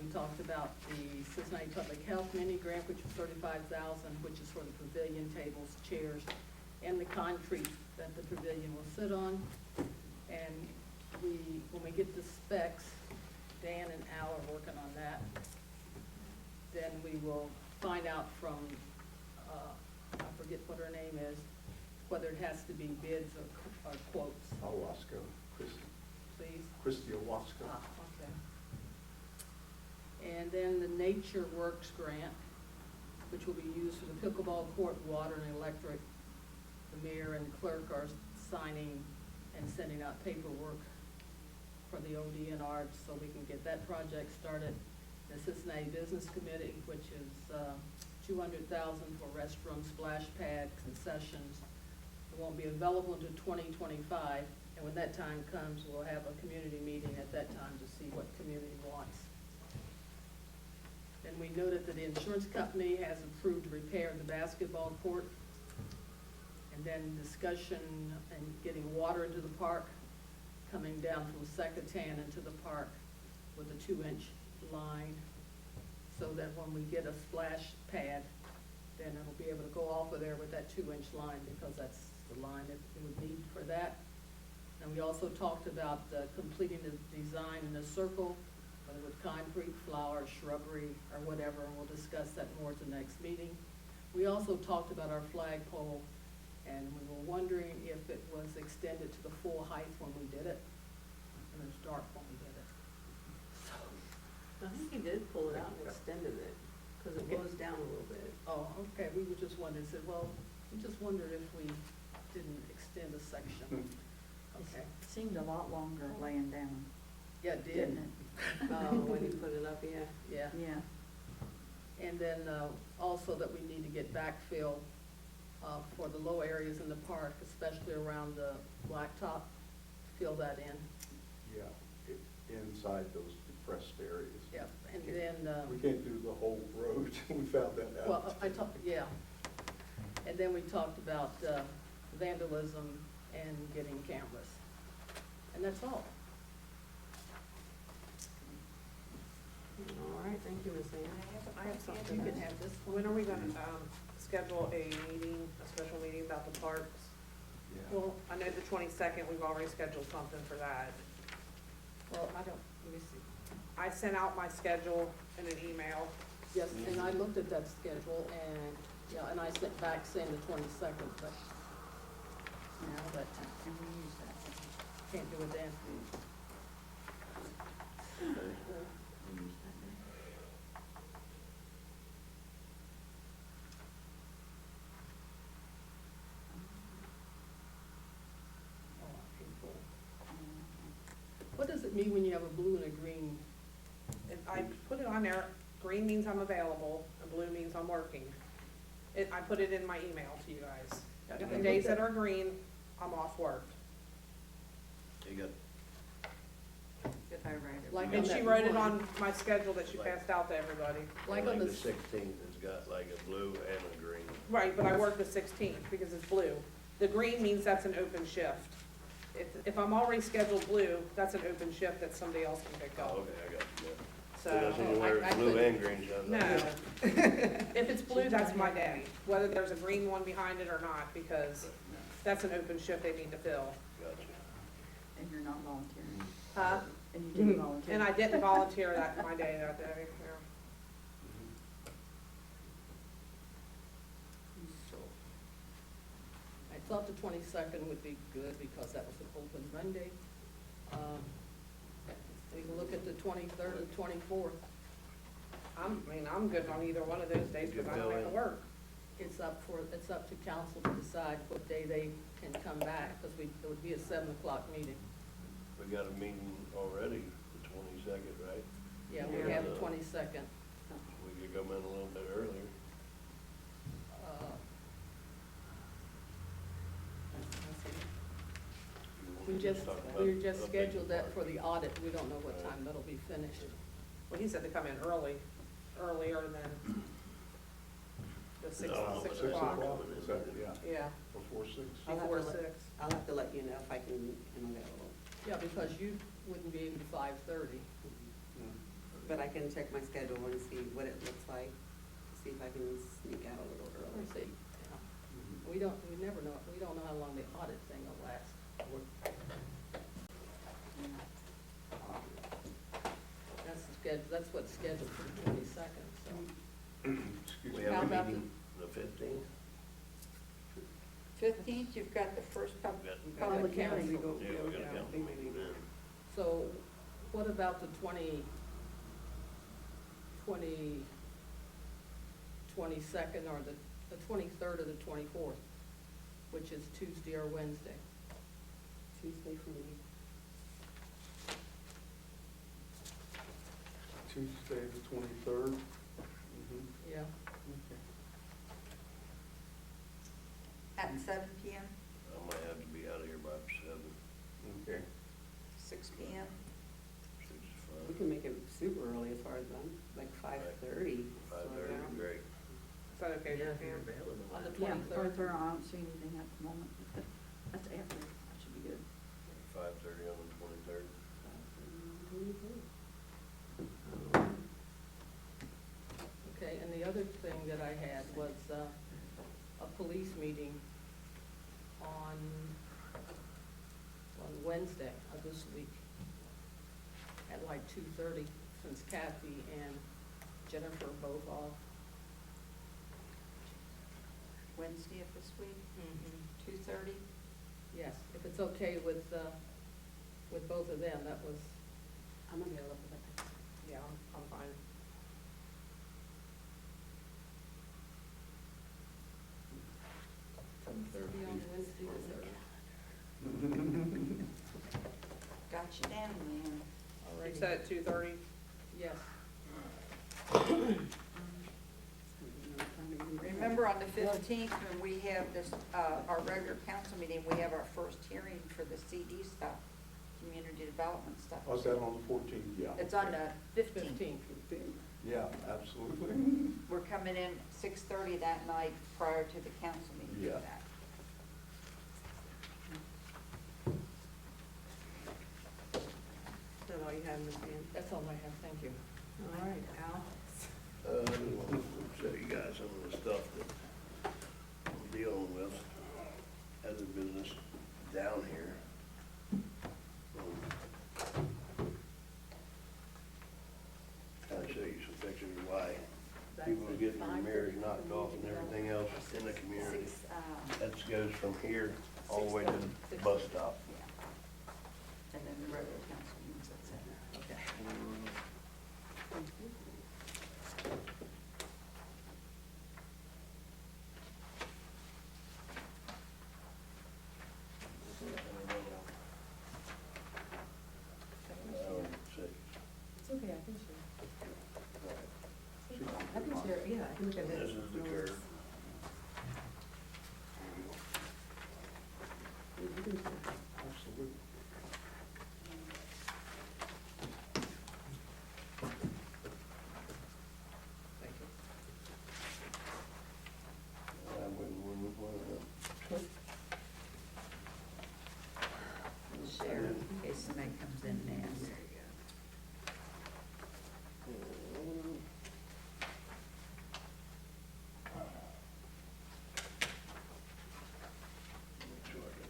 We talked about the Cincinnati Public Health mini grant, which was $35,000, which is for the pavilion tables, chairs, and the concrete that the pavilion will sit on. And when we get the specs, Dan and Al are working on that. Then we will find out from, I forget what her name is, whether it has to be bids or quotes, Owasco, please. Christie Owasco. Okay. And then the Nature Works grant, which will be used for the pickleball court, water and electric. The mayor and clerk are signing and sending out paperwork for the ODNR so we can get that project started. The Cincinnati Business Committee, which is, $200,000 for restroom, splash pad, concessions. It won't be available until 2025, and when that time comes, we'll have a community meeting at that time to see what community wants. And we noted that the insurance company has approved the repair of the basketball court. And then discussion and getting water into the park, coming down from Secretary into the park with a 2-inch line, so that when we get a splash pad, then it'll be able to go off of there with that 2-inch line, because that's the line that we would need for that. And we also talked about completing the design in a circle, whether with concrete, flowers, shrubbery, or whatever, and we'll discuss that more at the next meeting. We also talked about our flagpole, and we were wondering if it was extended to the full height when we did it, and it was dark when we did it. I think he did pull it out and extended it, because it goes down a little bit. Oh, okay, we were just wondering, said, well, we just wondered if we didn't extend a section. Okay, Seemed a lot longer laying down, yeah, it did. didn't it? When he put it up, yeah. Yeah, Yeah. and then also that we need to get backfill for the low areas in the park, especially around the blacktop, fill that in. Yeah, inside those depressed areas. Yeah, and then, We can't do the whole road, we found that out. well, I talked, yeah. And then we talked about vandalism and getting cameras. And that's all. All right, thank you, Ms. Ann. I have You something. can have this one. When are we gonna, schedule a meeting, a special meeting about the parks? Yeah. Well, I know the 22nd, we've already scheduled something for that. I don't, let me see. I sent out my schedule in an email. Yes, and I looked at that schedule and, yeah, and I sent back saying the 22nd, but now that, And we use that. can't do it then. We use that day. Oh, people. What does it mean when you have a blue and a green? And I put it on there, green means I'm available, and blue means I'm working. I put it in my email to you guys. The days that are green, I'm off work. You got, If I write it. Like And on she that wrote it one. on my schedule that she passed out to everybody. Like like on the the, 16th, it's got like a blue and a green. Right, but I work the 16th because it's blue. The green means that's an open shift. If I'm already scheduled blue, that's an open shift that somebody else can pick Oh, up. okay, I got you, yeah. So, So that's anywhere I blue couldn't- and green shows up. no. If it's blue, that's my day, whether there's a green one behind it or not, because that's an open shift they need to fill. Gotcha. And you're not volunteering. Huh? And you didn't volunteer. And I didn't volunteer my day that day, yeah. so, I thought the 22nd would be good because that was an open Monday. We can look at the 23rd and 24th. I'm good on either one of those days because I don't have to work. It's up to council to decide what day they can come back, because it would be a 7 o'clock meeting. We got a meeting already, the 22nd, right? Yeah, we Yeah. have the 22nd. We could come in a little bit earlier. Uh, You want to talk about We just updating scheduled the that park? for the audit. We don't know what time that'll be finished. Well, he said to come in earlier than the 6 No, o'clock. 6 o'clock, is that, yeah, Yeah, before 6? before 6. I'll have to let you know if I am available. Yeah, because you wouldn't be able to 5:30. But I can check my schedule and see what it looks like, see if I can sneak out a little Let's early. see. We never know, we don't know how long the audit thing will last. That's the schedule, that's what's scheduled for the 22nd, so. Excuse We me. How have a about meeting the 15th? 15th, you've got the first Got- Public hearing. Yeah, we got a council meeting then. So what about the 22nd or the 23rd or the 24th, which is Tuesday or Wednesday? Tuesday for me. Tuesday, the 23rd. Yeah, At 7 PM, I might have to be out of here by 7. Okay. 6 PM. 6 is We fine. can make it super early as far as I'm, like 5:30. 5:30 is great. Is that okay? Yeah, with if you're you? available. On the Yeah, 23rd? 23rd, I don't see anything at the moment. That's after, that should be good. 5:30 on the 23rd. okay, and the other thing that I had was, a police meeting on Wednesday of this week at like 2:30, since Kathy and Jennifer are both off. Wednesday of this week, 2:30. Yes, if it's okay with both of them, that was, I'm available that. Yeah, I'm fine. 2:30 on Wednesday the 3rd. Got you down, man. You Alrighty. said at 2:30? Yes, Remember on the 15th, when we have this, our regular council meeting, we have our first hearing for the CD stuff, community development stuff. Was that on the 14th? Yeah. It's on the 15th. 15th. Yeah, absolutely. We're coming in 6:30 that night prior to the council meeting for Yeah. that. Is that all you have, Ms. Ann? That's all I have, thank you. All right, Al? I just want to show you guys some of the stuff that I'm dealing with as a business down here. Kind of show you some pictures of why people are getting their mirrors knocked off and everything else in the community. That goes from here all the way to the bus stop. Yeah. And then the regular council meetings at 7. Okay. It's okay, I can share. I can share, yeah, I can look at it. This is the curve. You can share. Absolutely. Thank you. I wouldn't want to. Share in case somebody comes in and asks. Make sure I get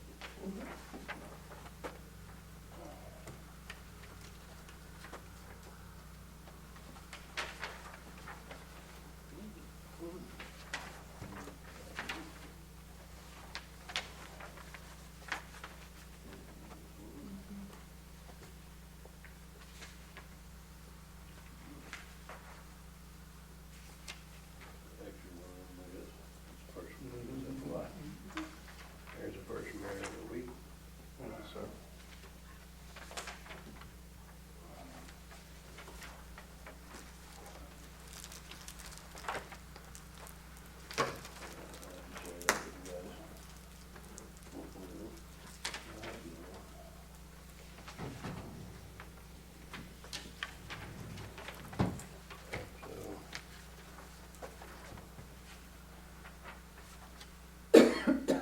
extra one, I guess. It's first, that's why. There's the first Mayor of the week. Thank you, sir. Share that with you guys.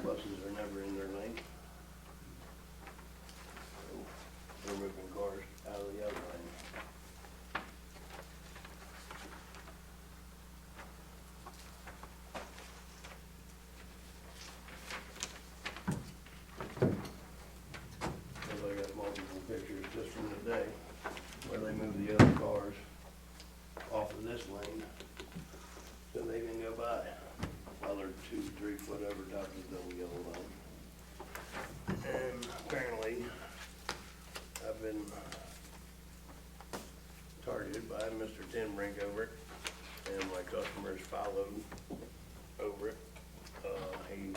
Buses are never in their lane. So they're moving cars out of the other lane. Because I got multiple pictures just from today where they move the other cars off of this lane so they can go by while they're 2-3 foot over top of the double yellow line. And apparently, I've been targeted by Mr. Tim Brinkover, and my customers followed over it. He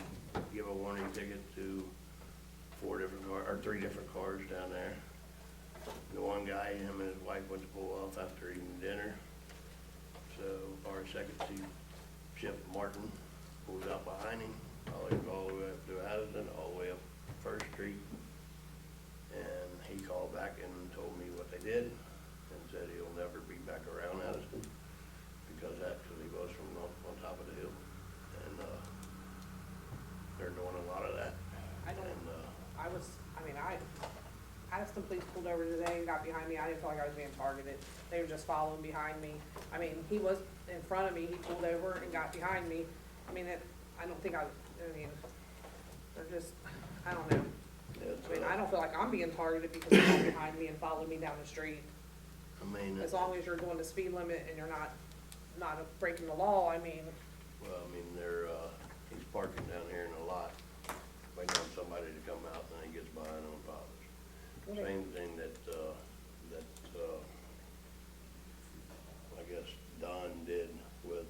gave a warning ticket to 3 different cars down there. The one guy, him and his wife went to pull off after eating dinner. So our second shift, Martin, pulled out behind him, all the way up to Addyston, all the way up First Street. And he called back and told me what they did and said he'll never be back around Addyston because he was from on top of the hill. And, they're doing a lot of that. I don't, And, Addyston police pulled over today and got behind me. I didn't feel like I was being targeted. They were just following behind me. I mean, he was in front of me, he pulled over and got behind me. I mean, I don't think they're just, I don't know. I don't feel like I'm being targeted because they're not behind me and following me down the street. As long as you're doing the speed limit and you're not breaking the law, I mean. Well, he's parking down here in the lot, waiting on somebody to come out, and then he gets behind on Fathers. Okay. Same thing that I guess Don did with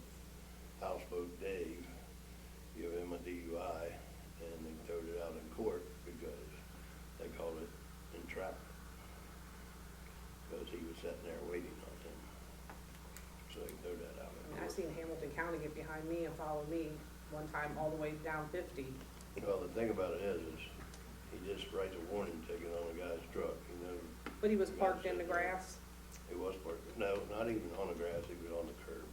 Houseboat Dave, give him a DUI, and they towed it out in court because they called it entrapment. Because he was sitting there waiting on him. So they towed that out in court. I've seen Hamilton County get behind me and follow me one time all the way down 50. Well, the thing about it is he just writes a warning ticket on the guy's truck, But he was parked in the grass. He was parked, no, not even on the grass, he was on the curb.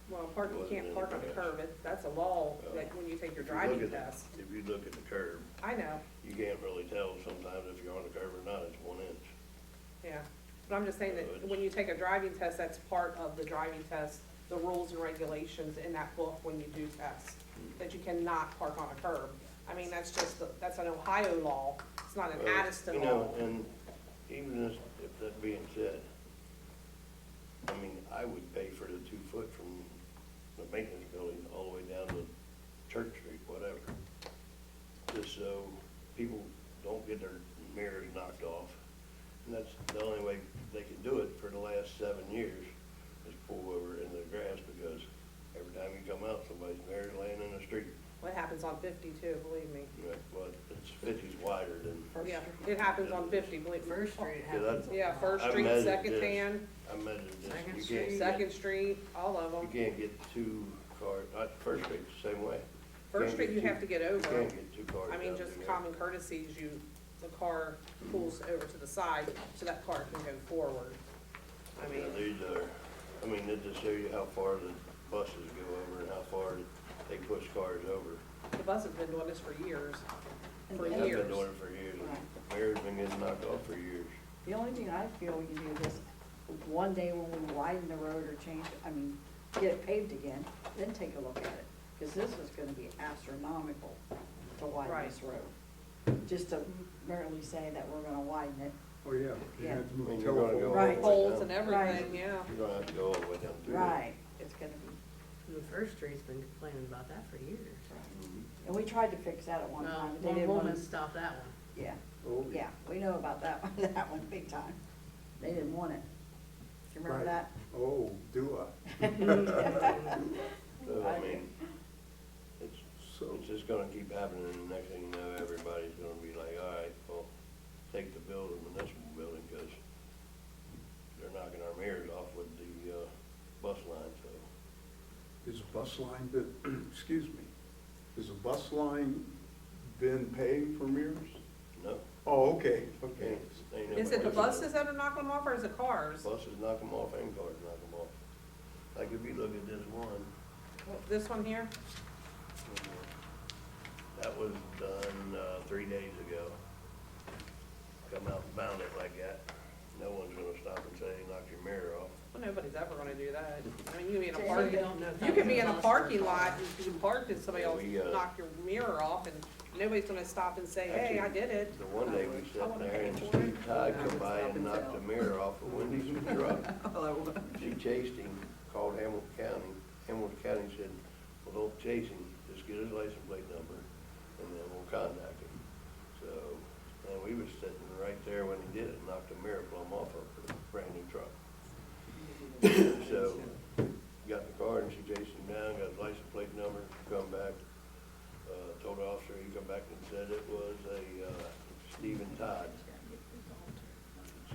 Well, you Wasn't can't in park the on the grass. curb. That's a law, Well, that when you take your If you look driving at the- test. If you look at the curb, I know, you can't really tell sometimes if you're on the curb or not, it's 1 inch. yeah. But I'm just saying that when you take a driving test, that's part of the driving test, the rules and regulations in that book when you do test, that you cannot park on a curb. I mean, that's that's an Ohio law. It's not an Well, Addyston you know, law. and even if that being said, I would pay for the 2 foot from the maintenance building all the way down to Church Street, whatever. Just so people don't get their mirrors knocked off. And that's the only way they can do it for the last 7 years, is pull over into the grass, because every time you come out, somebody's mirror's laying in the street. What happens on 50 too, believe me. Right, but it's 50's wider than. Yeah, it happens on 50, believe me. First Street Yeah, happens. that's- Yeah, First I Street, measured Second this. Fan, I measured this. Second You Street. can't get- Second Street, all of You them. can't get 2 cars, First Street's the same way. First Street, you have to get over. You can't get 2 cars. I mean, down just through there. common courtesies, the car pulls over to the side so that car can go forward. I Yeah, mean, these are, it just shows you how far the buses go over and how far they push cars over. the bus has been doing this for years, for I've been years. doing it for years. Right. Mayor's been getting knocked off for years. The only thing I feel we can do is, one day when we widen the road or change, get it paved again, then take a look at it. Because this is gonna be astronomical to widen Right. this road. Just to merely say that we're gonna widen it. Oh, yeah. You Yeah. have to I move mean, you're gonna telephone. go all Right. the way Poles and down. everything, yeah. You're gonna have to go all the way down through. Right, it's gonna be, And the First Street's been complaining about that for years. Mhm. and we tried to fix that at one Well, time, but they one didn't want woman to. stopped that one. Yeah, Oh, yeah, we know about that one, that one big time. They didn't want it. Do you remember Right. that? Oh, do I? So, it's So, just gonna keep happening, and the next thing you know, everybody's gonna be like, all right, well, take the building, municipal building, because they're knocking our mirrors off with the, bus line, so. is a bus line been, excuse me, is a bus line been paved for mirrors? No. Oh, okay, okay. Ain't Is it the nobody- buses that are knocking them off, or is it cars? Buses knock them off and cars knock them off. Like if you look at this one, This one here? that was done, 3 days ago. Come out and bound it like that. No one's gonna stop and say, knock your mirror off. Well, nobody's ever gonna do that. I mean, you can be in a So parking, you don't know if you that can was be a in a bus or a parking car. lot, and you park and somebody else We, knock your mirror off, and nobody's gonna stop and say, hey, I did it. The one day we I sat wanna there pay and for Steve it. Todd come by and knocked the mirror off of Wendy's truck. She chased him, called Hamilton County. Hamilton County said, well, don't chase him, just get his license plate number, and then we'll contact him. So, and we was sitting right there when he did it, knocked the mirror plumb off of a brand new truck. So, got in the car and she chased him down, got his license plate number, come back, told the officer, he come back and said it was a, Stephen Todd.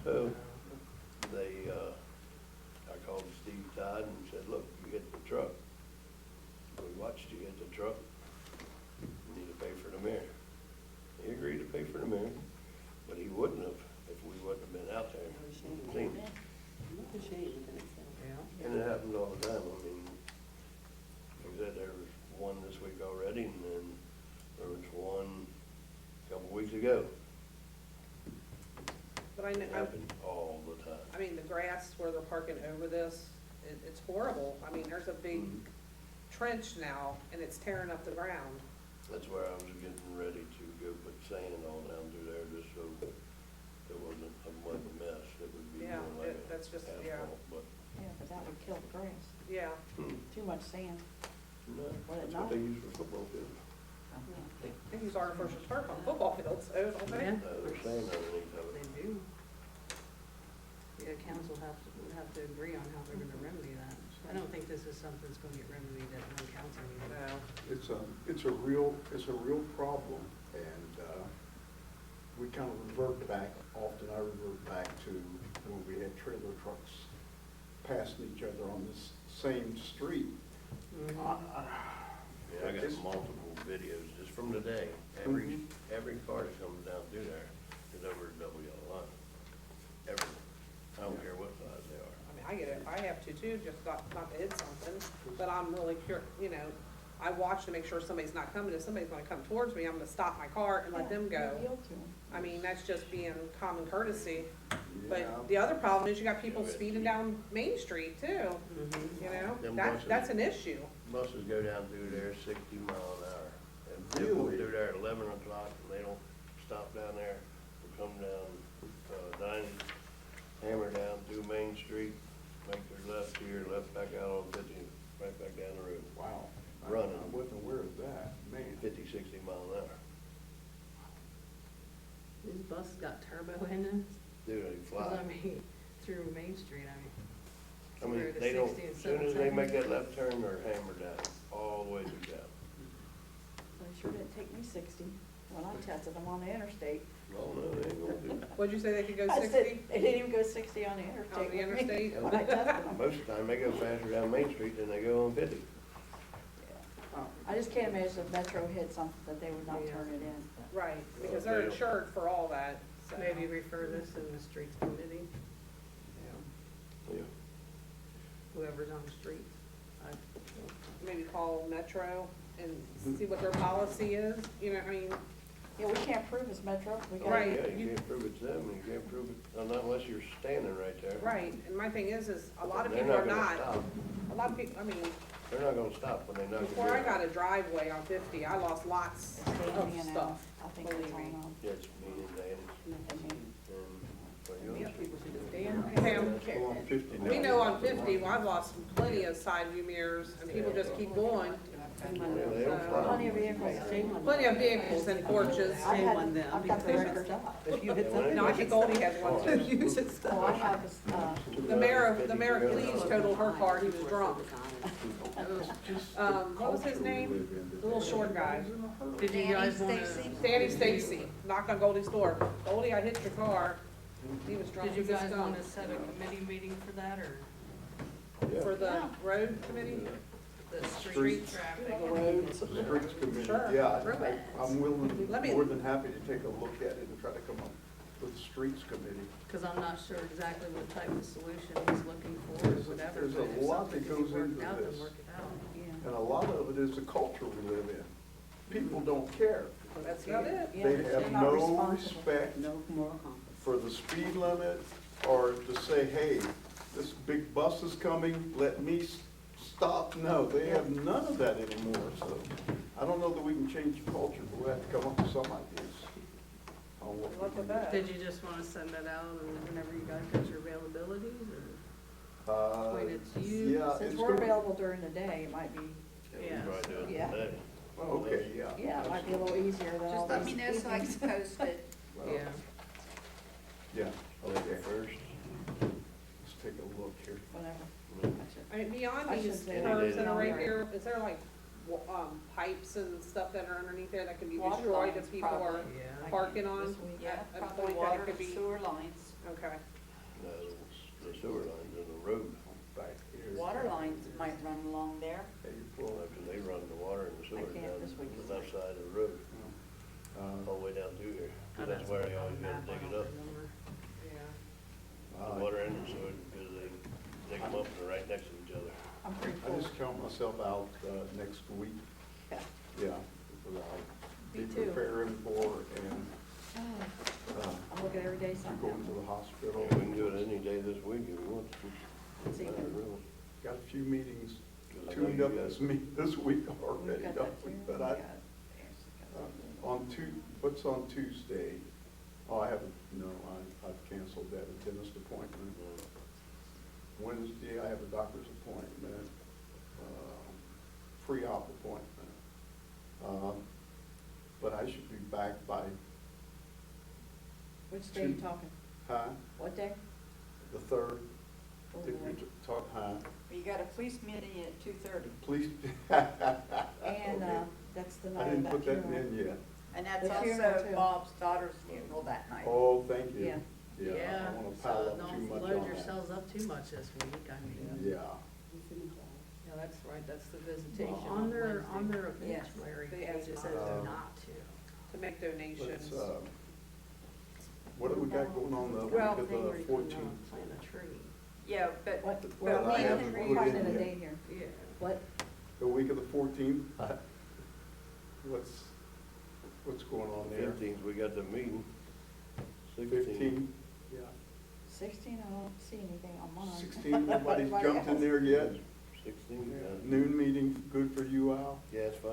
So, they, I called Steve Todd and said, look, you hit the truck. We watched you hit the truck. You need to pay for the mirror. He agreed to pay for the mirror, but he wouldn't have if we wouldn't have been out there and seen it. Yeah. And it happens all the time. I mean, like I said, there was one this week already, and then there was one a couple weeks ago. But I It know, happens all the time. I mean, the grass where they're parking over this, it's horrible. I mean, there's a big trench now, and it's tearing up the ground. That's where I was getting ready to go put sand all down through there, just so it wasn't a mess. It would be Yeah, more like that's just, yeah, asphalt, but, Yeah, but that would kill the grass. yeah. Too much sand. no, Would it that's not? what they use for football fields. They use artificial turf on football fields, so don't they? Yeah. There's sand underneath of They it. do. Yeah, council would have to agree on how they're gonna remedy that. I don't think this is something that's gonna get remedied at one council meeting. No. It's a real problem, and, we kind of revert back, often I revert back to when we had trailer trucks passing each other on this same street. Mhm. Yeah, I got multiple videos just from today. Every car that comes down through there is over a double yellow line. Every, I don't care what size they are. I mean, I get it, I have to too, just not to hit something, but I'm really you know, I watch to make sure somebody's not coming. If somebody's gonna come towards me, I'm gonna stop my car and let them go. Yield to 'em. I mean, that's just being common courtesy. Yeah. But the other problem is you got people speeding down Main Street too, Mhm. you know? Them That's, buses. that's an issue. Buses go down through there 60 miles an hour. And people Really? through there at 11 o'clock, and they don't stop down there, they come down, Dining, hammer down through Main Street, make their left here, left back out on 50, right back down the road. Wow. Running. I wasn't aware of that, man. 50, 60 miles an hour. These buses got turbo in them, Dude, they 'cause fly. I mean, through Main Street, I mean. I mean, compared to they don't, 60 and as soon as they 70. make that left turn, they're hammered down, all the way through town. They sure didn't take me 60 when I tested them on the interstate. Oh, no, they ain't gonna do that. What'd you say, they could go I said, 60? they didn't even go 60 on the interstate. On the with me interstate? When I tested them. Most of the time, they go faster down Main Street than they go on 50. I just can't imagine if Metro hit something that they would not Yeah. turn it in. Right, because they're insured for all that, so. Maybe refer this in the streets committee, Yeah. whoever's on the streets. Maybe call Metro and see what their policy is, you know, I mean, Yeah, we can't prove it's Metro. We gotta- Right. Yeah, you can't prove it's them, and you can't prove it, not unless you're standing right there. right, and my thing is a lot of They're people are gonna not. stop. A lot of people, I mean, They're not gonna stop when they knock you down. before I got a driveway on 50, I lost lots It's of Danny and stuff, I think it's believe me. on, Yeah, it's me and Danny, and, well, you know, People should just stand. Pam, Go on 50 now. we know on 50, well, I've lost plenty of side view mirrors, and people just keep going. they don't stop. plenty of vehicles. Plenty of vehicles and porches. I've Shame had- on them, I've got the because record. If you hit Yeah, something. No, I think Goldie has one too. Use it Oh, stuff. I have, The mayor of Cleves totaled her car, he was drunk. What was his name? The little short guy. Did you guys wanna, Stacy? Danny Stacy, knocked on Goldie's door. Goldie, I hit your car. He was drunk did you as a guys skunk. wanna set a committee meeting for that, or For the road committee? the street Streets. traffic? the roads. Streets committee, Sure. yeah, Perfect. I'm willing, Let me- more than happy to take a look at it and try to come up with the streets committee. Cause I'm not sure exactly what type of solution he's looking for or whatever, There's a but if lot something that can be goes worked into out, then this. work it out. And a lot of it is the culture we live in. People don't care. That's about it. Yeah, They they're have not no responsible. respect No moral compass. for the speed limit or to say, hey, this big bus is coming, let me stop. No, they have none of that anymore, so I don't know that we can change the culture, but we have to come up with some ideas on what Good we luck can with do. that. Did you just wanna send that out and whenever you guys got your availabilities, or point it to you? Yeah, Since it's we're gonna, available during the day, it might be, Yeah. We probably do it Yeah. today. okay, yeah. yeah, it might be a little easier than all Just let these me know so I evenings. can post it. Well, Yeah, Yeah, Labor okay, first. let's take a look here. Whatever. I mean, beyond I should these say curves that are right that. here, is there like pipes and stuff that are underneath there that can be Water destroyed lines if people are probably. Yeah. parking on? This week. Yeah, at a probably point that it water could and be- sewer lines. Okay. No, the sewer lines in the road. Back here. Water lines might run along there. April, Because they run the water and the sewer I can't down this week. the left side of the road, all the way down through here. Oh, That's where they on always the gotta map, I dig it don't up. remember. Yeah. The water and the sewer, because they dig them up and they're right next to each other. I'm pretty I full. just count myself out, next week, Yeah. yeah, because I'll be Me too. preparing for and, I'm looking every day I'm something. going to the hospital. Yeah, we can do it any day this week if we want to. See, Not really. Got a few meetings 'Cause I know tuned you up guys- this week We've already, got don't that we? too. But We I, got- what's on Tuesday? Oh, I haven't, no, I've canceled that dentist appointment. Wednesday, I have a doctor's appointment, pre-op appointment. But I should be back by, Which day are you talking? huh, What day? the 3rd. Oh, Did we boy. talk, huh? You got a police meeting at 2:30, Please. And, Okay. that's the I night of didn't that put that funeral. in yet. and that's The funeral, also too. Bob's daughter's funeral that night. Oh, thank you. Yeah. Yeah, I don't wanna pile so up too don't much load on that. yourselves up too much this week, I mean. Yeah. Yeah, that's right, that's the visitation Well, on on their Wednesday. Yes. obituary They page, asked it for says us. not to. To make donations. Let's, what do we got going on the Well, week of Thing where the you can, 14th? plant a tree. Yeah, but, What, but well, I we haven't can put we're it finding in a yet. date here. Yeah. What? The week of the 14th? What's going on there? 15th, we got the meeting. 16th. 15? Yeah. 16, I don't see anything on mine. 16, nobody's Everybody jumped in else. there yet? 16th, yeah. Noon meeting, good for you, Al? Yeah, it's fine.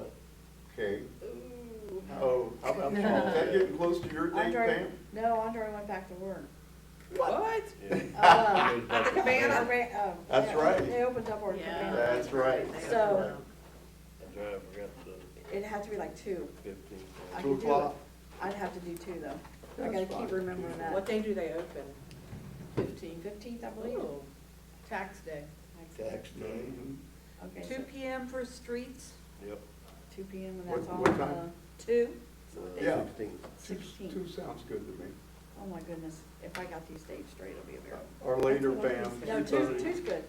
Okay. Ooh. Oh, how about, is that getting close to your date, Andre, Pam? no, Andre went back to work. What? Yeah. At the cabana? That's yeah, right. They opened up our Yeah. cabana. That's right. They So- opened up. That's right, I forgot the It had to be like 2. 15th. I 2 could do it. o'clock? I'd have to do 2 though. I That's gotta fine. keep remembering that. What day do they open? 15th, I believe. Ooh. Tax day. Tax day. Mhm. Okay, 2 so PM for streets, Yep. 2 PM and What- that's on, what time? 2. Yeah. 16th. 16. 2 sounds good to me. Oh my goodness, if I got these dates straight, it'll be a miracle. Or later, Pam. No, 2:30. two's good.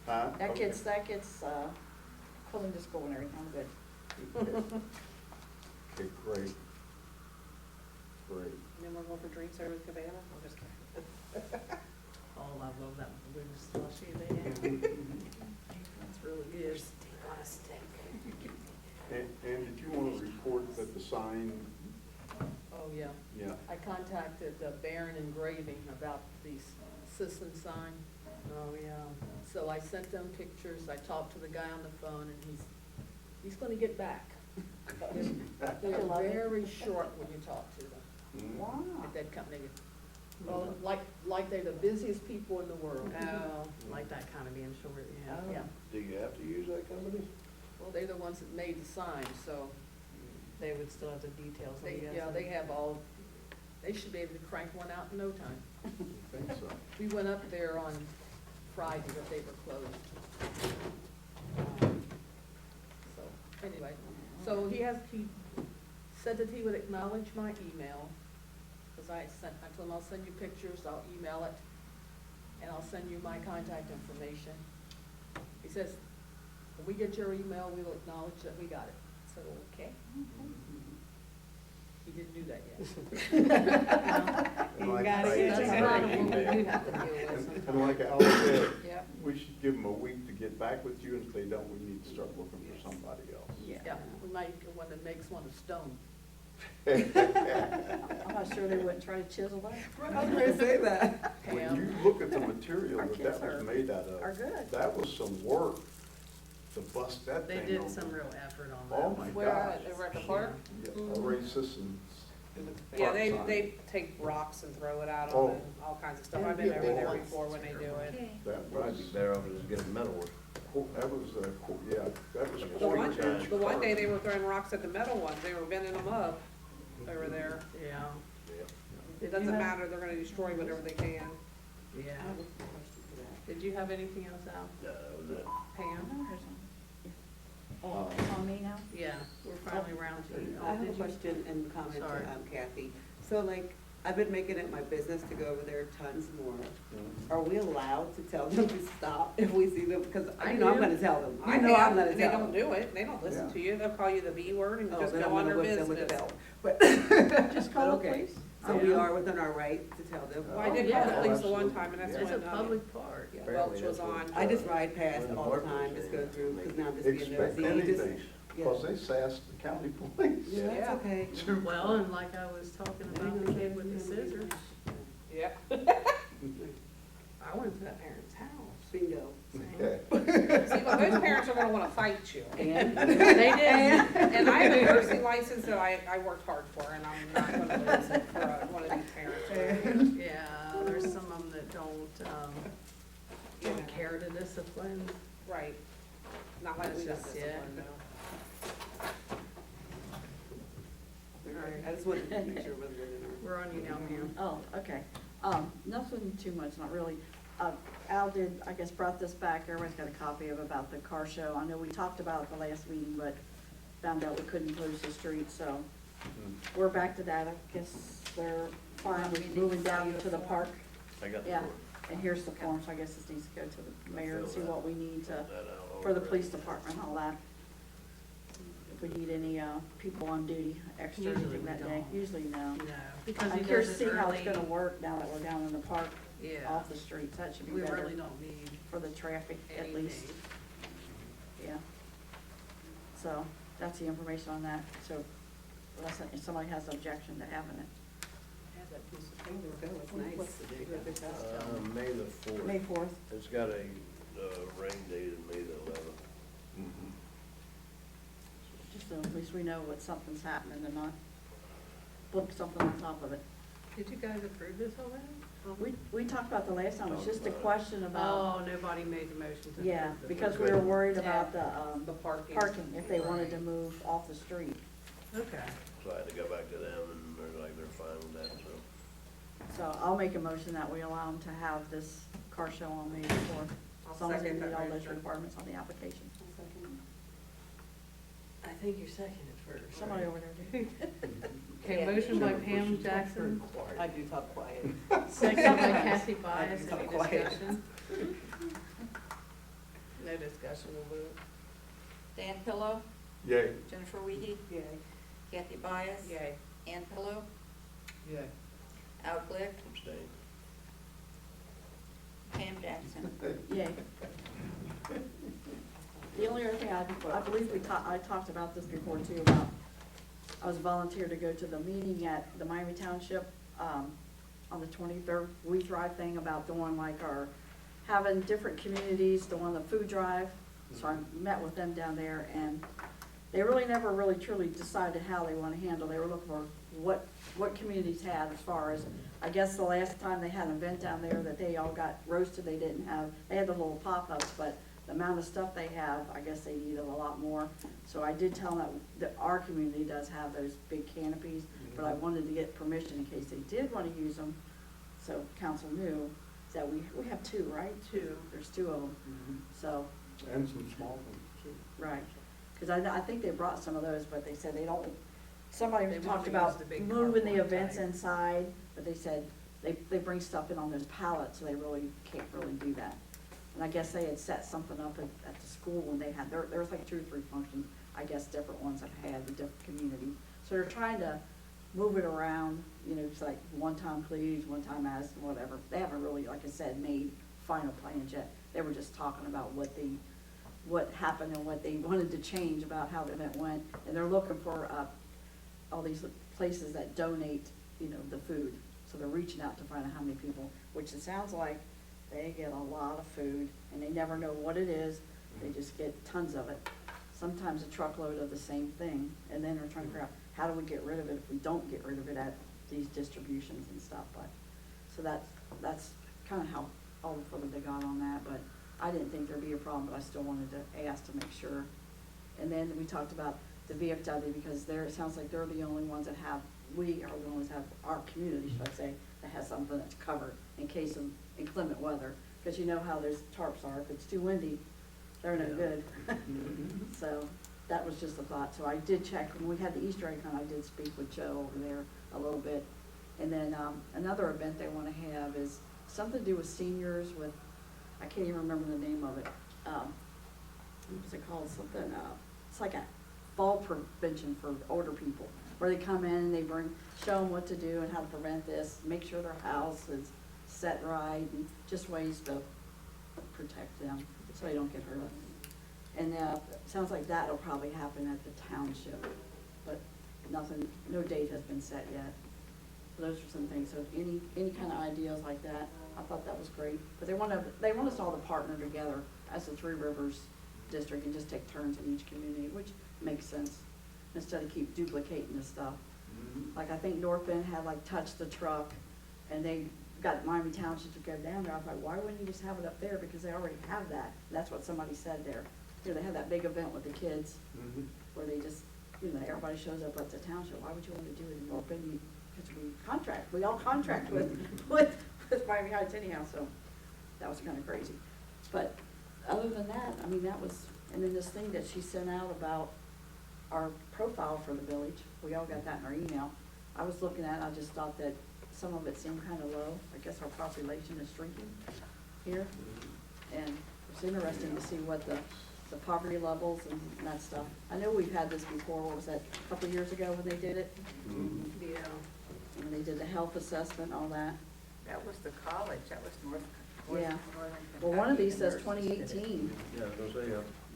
Huh? That Okay. gets, pulling to school and everything, I'm good. Okay, great. Great. And then we're going for drinks over at the cabana? I'm just kidding. Oh, I love that blue slushy they have. That's really good. Stick on a stick. And did you want to report that the sign, Oh, yeah. yeah, I contacted Barron Engraving about the citizen sign. Oh, yeah. So I sent them pictures, I talked to the guy on the phone, and he's gonna get back. They're very short when you talk to them Wow. at that company. Well, like they're the busiest people in the world. Oh, like that kind of being short, yeah. Oh. Yeah, Do you have to use that company? well, they're the ones that made the sign, so They would still have the details, I'm they, guessing. yeah, they have they should be able to crank one out in no time. I think so. We went up there on Friday, but they were closed. So, anyway, so he said that he would acknowledge my email, because I told him I'll send you pictures, I'll email it, and I'll send you my contact information. He says, when we get your email, we will acknowledge that we got it. I said, okay. He didn't do that yet. And You like- gotta like- get That's it part right. of what we do have to deal with And sometimes. and like Al said, Yep. we should give them a week to get back with you, and if they don't, we need to start looking for somebody else. Yeah, we might get one that makes one of stone. I'm not sure they wouldn't try to chisel that. I was gonna say that. When you look at the material Our that kids that was are- made out of. are good. That was some work to bust that They thing did open. some real effort on that. Oh, my Where gosh. at, over at the park? Yeah, Ray Sisson's. Yeah, park sign. they take rocks and throw it at Oh. them and all kinds of stuff. And I've been get over there big before when they do it. That Probably was, be better off just getting metal work. that was, yeah, that was. The one day they were throwing rocks at the metal ones, they were bending them up over there. Yeah, It doesn't matter, they're gonna destroy whatever they can. yeah. Did you have anything else, Al? No, that was it. Pam? On me now? Yeah, we're finally around to you. I have a Did you- question and comment Sorry. to Kathy. So like, I've been making it my business to go over there tons more. Are we allowed to tell them to stop if we see them? Because I you know I'm do. gonna tell them. I You know I'm am, gonna and they tell don't them. do it, they don't listen Yeah. to you, they'll call you the B word and Oh, just then go I'm on gonna their whip them with the business. belt. But Just call the okay. police. So we are within our right to tell them. Well, I Oh, did call the yeah. police the one Absolutely. time, and that's It's a when, public park. yeah, Apparently Welch was that's what- on. I just ride past When the all the market time, was just go in, through, because now I'm just being Expect nosy. You just- anything, yeah. because they sassed the county police. Yeah, that's Yeah. okay. Well, and like I was talking about the kid with the scissors, Yeah. I went to that parent's house. Bingo. Okay. See, well, those parents are gonna wanna fight you. And? They did. And I have a nursing license that I worked hard for, and I'm not gonna lose it for one of these parents. Yeah, there's some of them that don't care to discipline. Right. Not like we got It's just, discipline, yeah. no. Alright, I just wanted to make sure it wasn't in our. We're on you now, ma'am. Oh, okay. Nothing too much, not really. Al did, I guess, brought this back, everybody's got a copy of about the car show. I know we talked about it the last meeting, but found out we couldn't close the street, so we're back to that. I guess they're fine with moving down to the park. I got the Yeah, form. and here's the form, so I guess this needs to go to the mayor and see what we need to, Fill that out for the over. police department and all that. If we need any, people on duty extra or Usually anything we that day. don't. Usually no. No, because I'm he curious does to it see how it's early. gonna work now that we're down in the park, Yeah, off the streets. That should be we better really don't need for the traffic at anything. least, yeah. So, that's the information on that, so unless if somebody has objection to having it. Have that piece of Oh, there we go, it's nice. What's the date? Good test. May the fourth. May 4th, It's got a, rain date of May the 11th. just so at least we know what something's happening and not book something on top of it. Did you guys approve this already? We talked about the last time, it's just a question about, Oh, nobody made the motion to. yeah, approve the because we first were worried Yeah. about the, The parking. parking, if they wanted to move off the street. one. Okay. So I had to go back to them and they're like, they're fine with that, so. So I'll make a motion that we allow them to have this car show on May 4th. I'll As long as they second meet that all those motion. requirements on the application. I think you're seconded first. Somebody over there did. Okay, motion by Pam Jackson, I do talk quiet. second by Kathy Byess, I'm any quiet. discussion? No discussion, we'll vote. Dan Pillow, Yay. Jennifer Wiehe, Yay. Kathy Byess. Yay. Ann Pillow, Yay. Al Glick, Abstain. Pam Jackson. Yay. The only other thing, I believe I talked about this before too, about, I was volunteered to go to the meeting at the Miami Township, on the 23rd, We Thrive thing about doing like having different communities doing the food drive. So I met with them down there and they really never really truly decided how they want to handle. They were looking for what communities had as far as, I guess the last time they had an event down there that they all got roasted, they had the little pop-ups, but the amount of stuff they have, I guess they needed a lot more. So I did tell them that our community does have those big canopies, but I wanted to get permission in case they did want to use them, so council knew that we have 2, right? Two. There's 2 of them, so, And some small ones too. right. Because I think they brought some of those, but they said they don't, somebody They talked want to about use the big moving the cardboard events type. inside, but they said they bring stuff in on those pallets, so they really can't really do that. And I guess they had set something up at the school when they had, there was like 2 or 3 functions, I guess different ones have had with different communities. So they're trying to move it around, it's like one time Cleves, one time Addyston, whatever. They haven't really, like I said, made final plans yet. They were just talking about what happened and what they wanted to change about how the event went. And they're looking for, all these places that donate, the food. So they're reaching out to find out how many people, which it sounds like they get a lot of food and they never know what it is. They just get tons of it. Sometimes a truckload of the same thing. And then they're trying to figure out, how do we get rid of it if we don't get rid of it at these distributions and stuff. But, so that's kind of how, all the further they got on that. But I didn't think there'd be a problem, but I still wanted to ask to make sure. And then we talked about the VFW because it sounds like they're the only ones that have, we are the only ones that have, our community, should I say, that has something that's covered in case of inclement weather. Because you know how those tarps are, if it's too windy, they're no Yeah. good. So, that was just a thought, so I did check, when we had the Easter egg hunt, I did speak with Joe over there a little bit. And then, another event they wanna have is something to do with seniors with, I can't even remember the name of it. What's it called, something, it's like a fall prevention for older people, where they come in and they show them what to do and how to prevent this, make sure their house is set right, and just ways to protect them, so they don't get hurt. And, sounds like that'll probably happen at the township, but nothing, no date has been set yet. So those are some things, so if any kind of ideas like that, I thought that was great. But they want us all to partner together as the Three Rivers District and just take turns in each community, which makes sense, instead of keep duplicating this stuff. Like, I think North Bend had like Touch the Truck, and they got Miami Township to go down there. I was like, why wouldn't you just have it up there, because they already have that. That's what somebody said there. You know, they have that big event with the kids, where they just, you know, everybody shows up at the township. Why would you want to do it in North Bend? Because we all contract with Miami Heights anyhow, so that was kind of crazy. But other than that, I mean, that was, and then this thing that she sent out about our profile for the village, we all got that in our email. I was looking at it, I just thought that some of it seemed kind of low. I guess our population is shrinking here. And it's interesting to see what the poverty levels and that stuff. I know we've had this before, what was that, a couple of years ago when they did it? Yeah. When they did the health assessment, all that. That was the college, that was Yeah. Northern Well, one of Kentucky these says University did it. 2018. Yeah, because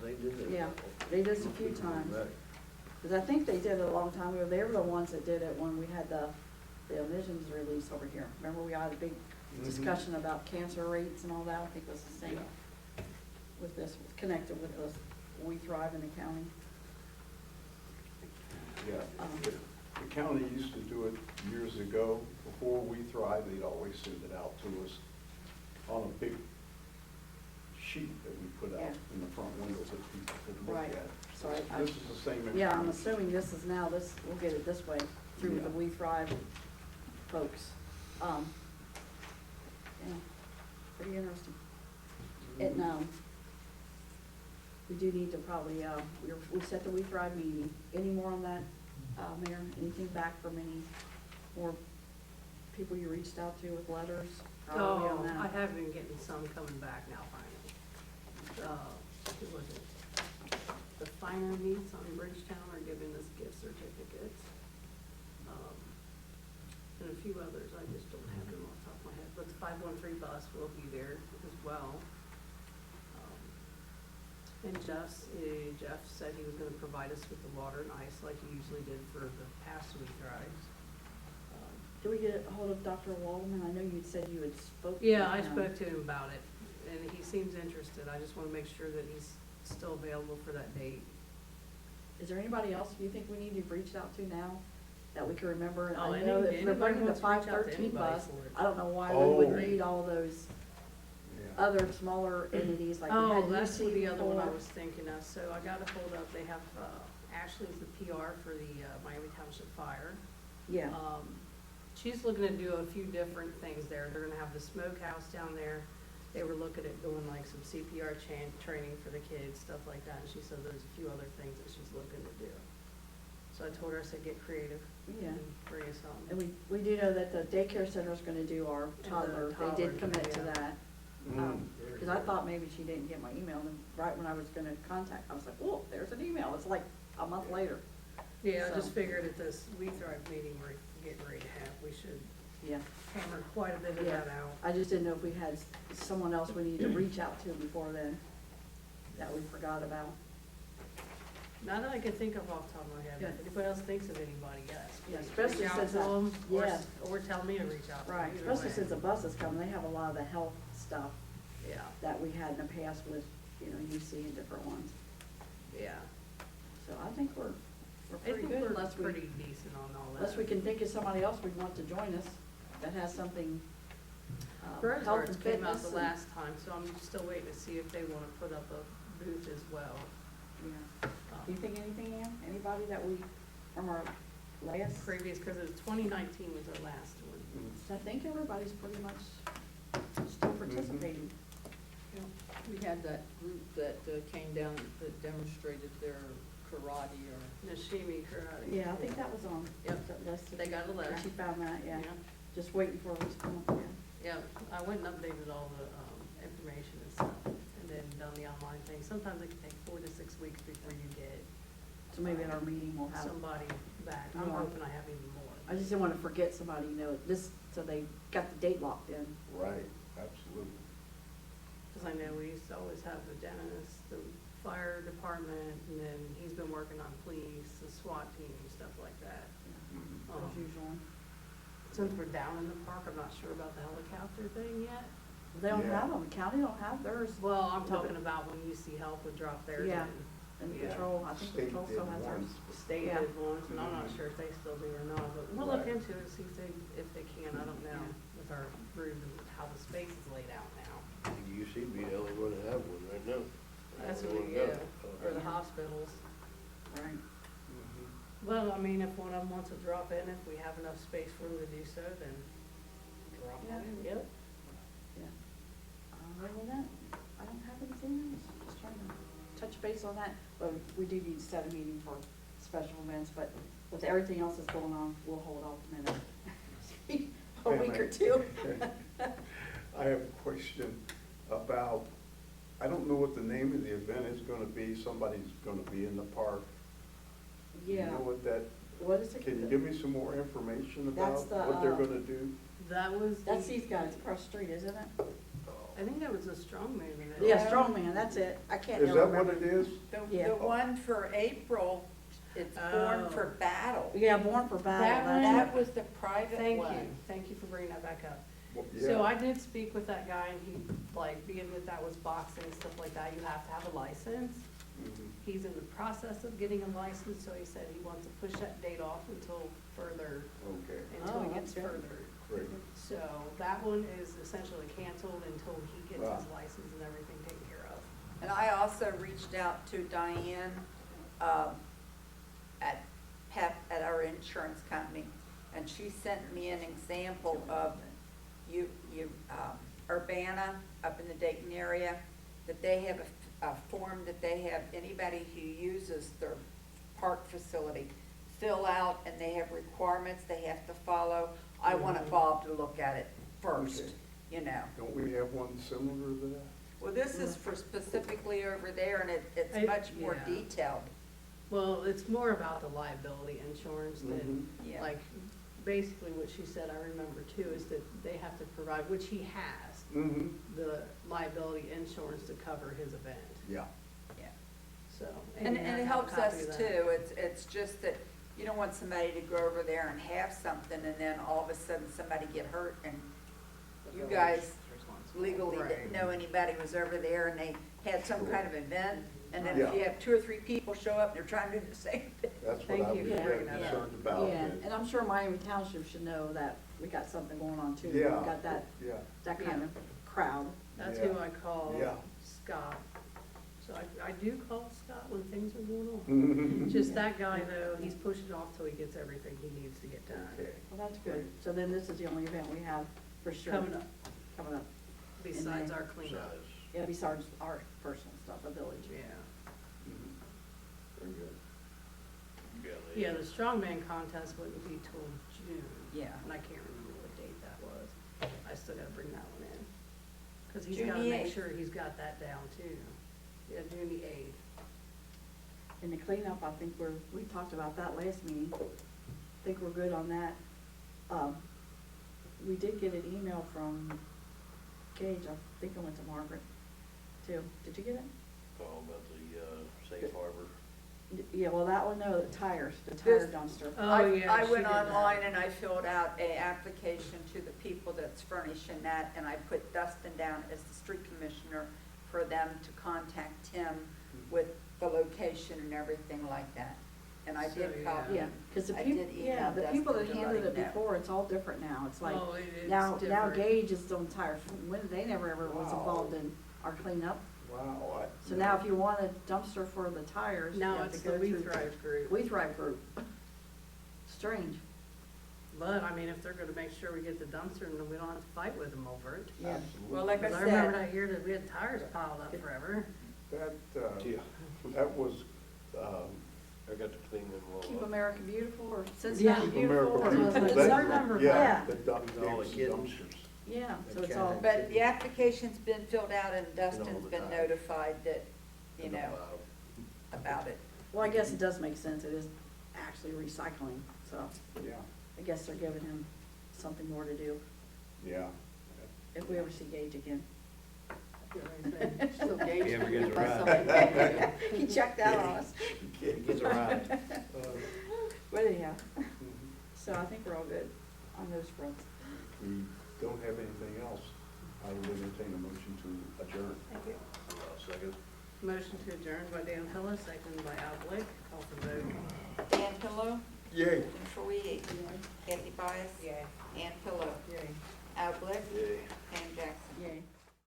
they did it. Yeah, they did this a few times. Because I think they did it a long time ago. They were the ones that did it when we had the emissions release over here. Remember, we had a big discussion about cancer rates and all that? I think it was the same with this, connected with the We Thrive in the county. Yeah, the county used to do it years ago. Before We Thrive, they'd always send it out to us on a big sheet that we put out in the front windows that people could look Right. at. So I- This is the same information. Yeah, I'm assuming this is now, we'll get it this way through the We Thrive folks. Yeah, pretty interesting. And, we do need to probably, we set the We Thrive meeting. Any more on that, Mayor? Anything back from any more people you reached out to with letters? How are we on Oh, that? I have been getting some coming back now finally. Who was it? The finer meats on Bridgetown are giving us gift certificates. And a few others, I just don't have them off the top of my head, but the 513 bus will be there as well. And Jeff said he was gonna provide us with the water and ice like he usually did for the past week drives. Did we get a hold of Dr. Waldman? I know you said you had spoken to Yeah, I him. spoke to him about it, and he seems interested. I just wanna make sure that he's still available for that date. Is there anybody else you think we need to reach out to now that we can remember? And Oh, I know that if they're anybody bringing the wants to reach out to 513 anybody bus, for it. I don't know why we would Oh. need all those Yeah. other smaller entities like we Oh, had that's UC the other one I before. was thinking of. So I got a hold of, they have, Ashley's the PR for the Miami Township Fire. Yeah, She's looking to do a few different things there. They're gonna have the smokehouse down there. They were looking at doing like some CPR training for the kids, stuff like that. And she said there's a few other things that she's looking to do. So I told her, I said, get creative. yeah. And bring us something. And we do know that the daycare center's gonna do our toddler. They did toddler, commit to yeah. that. Cause I thought maybe she didn't get my email, and right when I was gonna contact, I was like, oh, there's an email. It's like a month later. Yeah, I So- just figured at this We Thrive meeting we're getting ready to have, we should Yeah. hammer quite a bit of Yeah. that out. I just didn't know if we had someone else we needed to reach out to before then that we forgot about. Not that I can think of off the top of my head, but Yeah. if anybody else thinks of anybody, yes. Yeah, please especially reach out since to that- them, yeah. or tell me to reach out to them. Right, either especially way. since the bus is coming, they have a lot of the health stuff Yeah, that we had in the past with, UC and different ones. yeah. So I think we're I pretty think good we're unless we, pretty decent on all that. unless we can think of somebody else we'd want to join us that has something, Birds health Arts and came out fitness the and- last time, so I'm still waiting to see if they wanna put up a booth as well. Yeah. Do you think anything, Ann? Anybody that we, from our last? Previous, cause it was 2019 was our last one. I think everybody's pretty much still participating. We had that group that came down that demonstrated their karate or, Nashimi karate. Yeah, I think that was on. Yep. that list. They got a list. She found that, yeah. Yeah. Just waiting for a response, yeah. Yeah, I went and updated all the, information and stuff, and then done the online thing. Sometimes it can take 4 to 6 weeks before you get So maybe at our meeting we'll have, somebody back. I'm more. hoping I have even more. I just didn't wanna forget somebody, you know, this, so they got the date locked in. Right, absolutely. Cause I know we used to always have the dentist, the fire department, and then he's been working on police, the SWAT team, stuff like that. As usual. Since we're down in the park, I'm not sure about the helicopter thing yet. They don't Yeah. have them, the county don't have theirs. Well, I'm talking about when UC Health would drop theirs Yeah. in. And Yeah. patrol, I think State patrol did still has theirs. one. The state Yeah. did once, and I'm not sure if they still do or not, but we'll look Right. into it, see if they can, I don't know, with our room and how the space is laid out now. I think UC be the only one to have one right now. That's The what only we, one yeah, to or the go. hospitals. Right. Well, I mean, if one of them wants to drop in, if we have enough space for them to do so, then drop Yeah. one in, yep. Yeah. Other than that, I don't have anything else, just trying to touch base on that. But we do need to set a meeting for special events, but with everything else that's going on, we'll hold off a minute. A week or two. I have a question about, I don't know what the name of the event is gonna be, somebody's gonna be in the park. Do Yeah, you know what that, what is it? can you give me some more information That's about the, what they're gonna do? That was That's the, these guys across the street, isn't it? I think that was a strong man in it. Yeah, Strongman, that's it. I can't Is never that what remember. it is? Yeah. The one for April, it's Born Oh. for Battle. Yeah, Born for That Battle. one- that's That was the private one. Thank you for bringing that back up. Well, So yeah. I did speak with that guy, and he, like, being that was boxing and stuff like that, you have to have a license. Mhm. He's in the process of getting a license, so he said he wants to push that date off until further, Okay, until he Oh, gets that's good. further. great. So that one is essentially canceled until he gets his Wow. license and everything taken care of. And I also reached out to Diane, at PEP, at our insurance company, and she sent me an example of Urbana up in the Dayton area, that they have a form that they have anybody who uses their park facility fill out, and they have requirements they have to follow. I wanted Bob to look at it first, Okay. you know. Don't we have one similar to that? Well, this is for specifically over there, and it's I- much more yeah. detailed. Well, it's more about the liability insurance than, Yeah. like, basically what she said, I remember too, is that they have to provide, which he has, Mm-hmm. the liability insurance to cover his event, Yeah. Yeah. so. And you have it to have a helps copy us of that. too, it's just that you don't want somebody to go over there and have something, and then all of a sudden somebody get hurt, and you guys legally didn't Right. know anybody was over there, and they had some kind of event, and then if Yeah. you have 2 or 3 people show up, and they're trying to do the same thing. That's what Thank I you was for bringing that concerned up. about. Yeah, that- and I'm sure Miami Township should know that we got something going on too. We Yeah. got that Yeah. kind of crowd. That's Yeah. who I call Yeah. Scott. So I do call Scott when things are going on. Just that guy though, he's pushing off till he gets everything he needs to get done. Okay. Well, that's good. So then this is the only event we have for sure. Coming up, Coming up. besides then- our cleanup, Size. Yeah, besides our personal stuff, the village. yeah. Mhm. Very good. Yeah, the strongman contest wouldn't be till June. Yeah. And I can't remember what date that was. I still gotta bring that one in. Cause he's June gotta the make 8th. sure he's got that down too. Yeah, June the 8th. And the cleanup, I think we talked about that last meeting. I think we're good on that. We did get an email from Gage, I think it went to Margret too. Did you get it? Oh, about the, safe harbor. Yeah, well, that one, no, the tire dumpster. Oh, yeah, I she went did that. online and I filled out a application to the people that's furnishing that, and I put Dustin down as the street commissioner for them to contact him with the location and everything like that. And I So, did yeah. copy. Yeah, cause the I people, did email yeah, the people that Dustin to let handled it him know. before, it's all different now. It's like, Oh, it's now different. Gage is on tire, when, they never ever was Wow. involved in our cleanup. Wow. So now if you want a dumpster for the tires, you Now have it's to the go We through. Thrive group. We Thrive group. Strange. But, I mean, if they're gonna make sure we get the dumpster and we don't have to fight with them over it. Yeah. Absolutely. Well, like I Cause I remember said, that year that we had tires piled up forever. That, Yeah. that was, I got to clean them all up. Keep America Beautiful or Yeah. Cincinnati Keep Beautiful. America or- Beautiful. Beautiful. It's That- our number, Yeah, yeah. the dump, All the games and kittens. dumpsters. Yeah, so And it's all, cat. But the application's been filled out and Dustin's all the been time. notified that, you And the know, bottom. about it. well, I guess it does make sense, it is actually recycling, so Yeah, I guess they're giving him something more to do, yeah. if we ever see Gage again. You know what I'm saying? Still Gage He ever gonna gets give a us ride. something. He checked out on us, He gets a ride. but anyhow, so I think we're all good on those fronts. We don't have anything else. I would entertain a motion to adjourn. Thank you. Second. Motion to adjourn by Dan Pillar, second by Al Glick. Call for vote. Dan Pillow, Yay. Jennifer Wiehe, Kathy Byess, Yeah. Ann Pillow, Yay. Al Glick, Yay. Pam Jackson. Yay.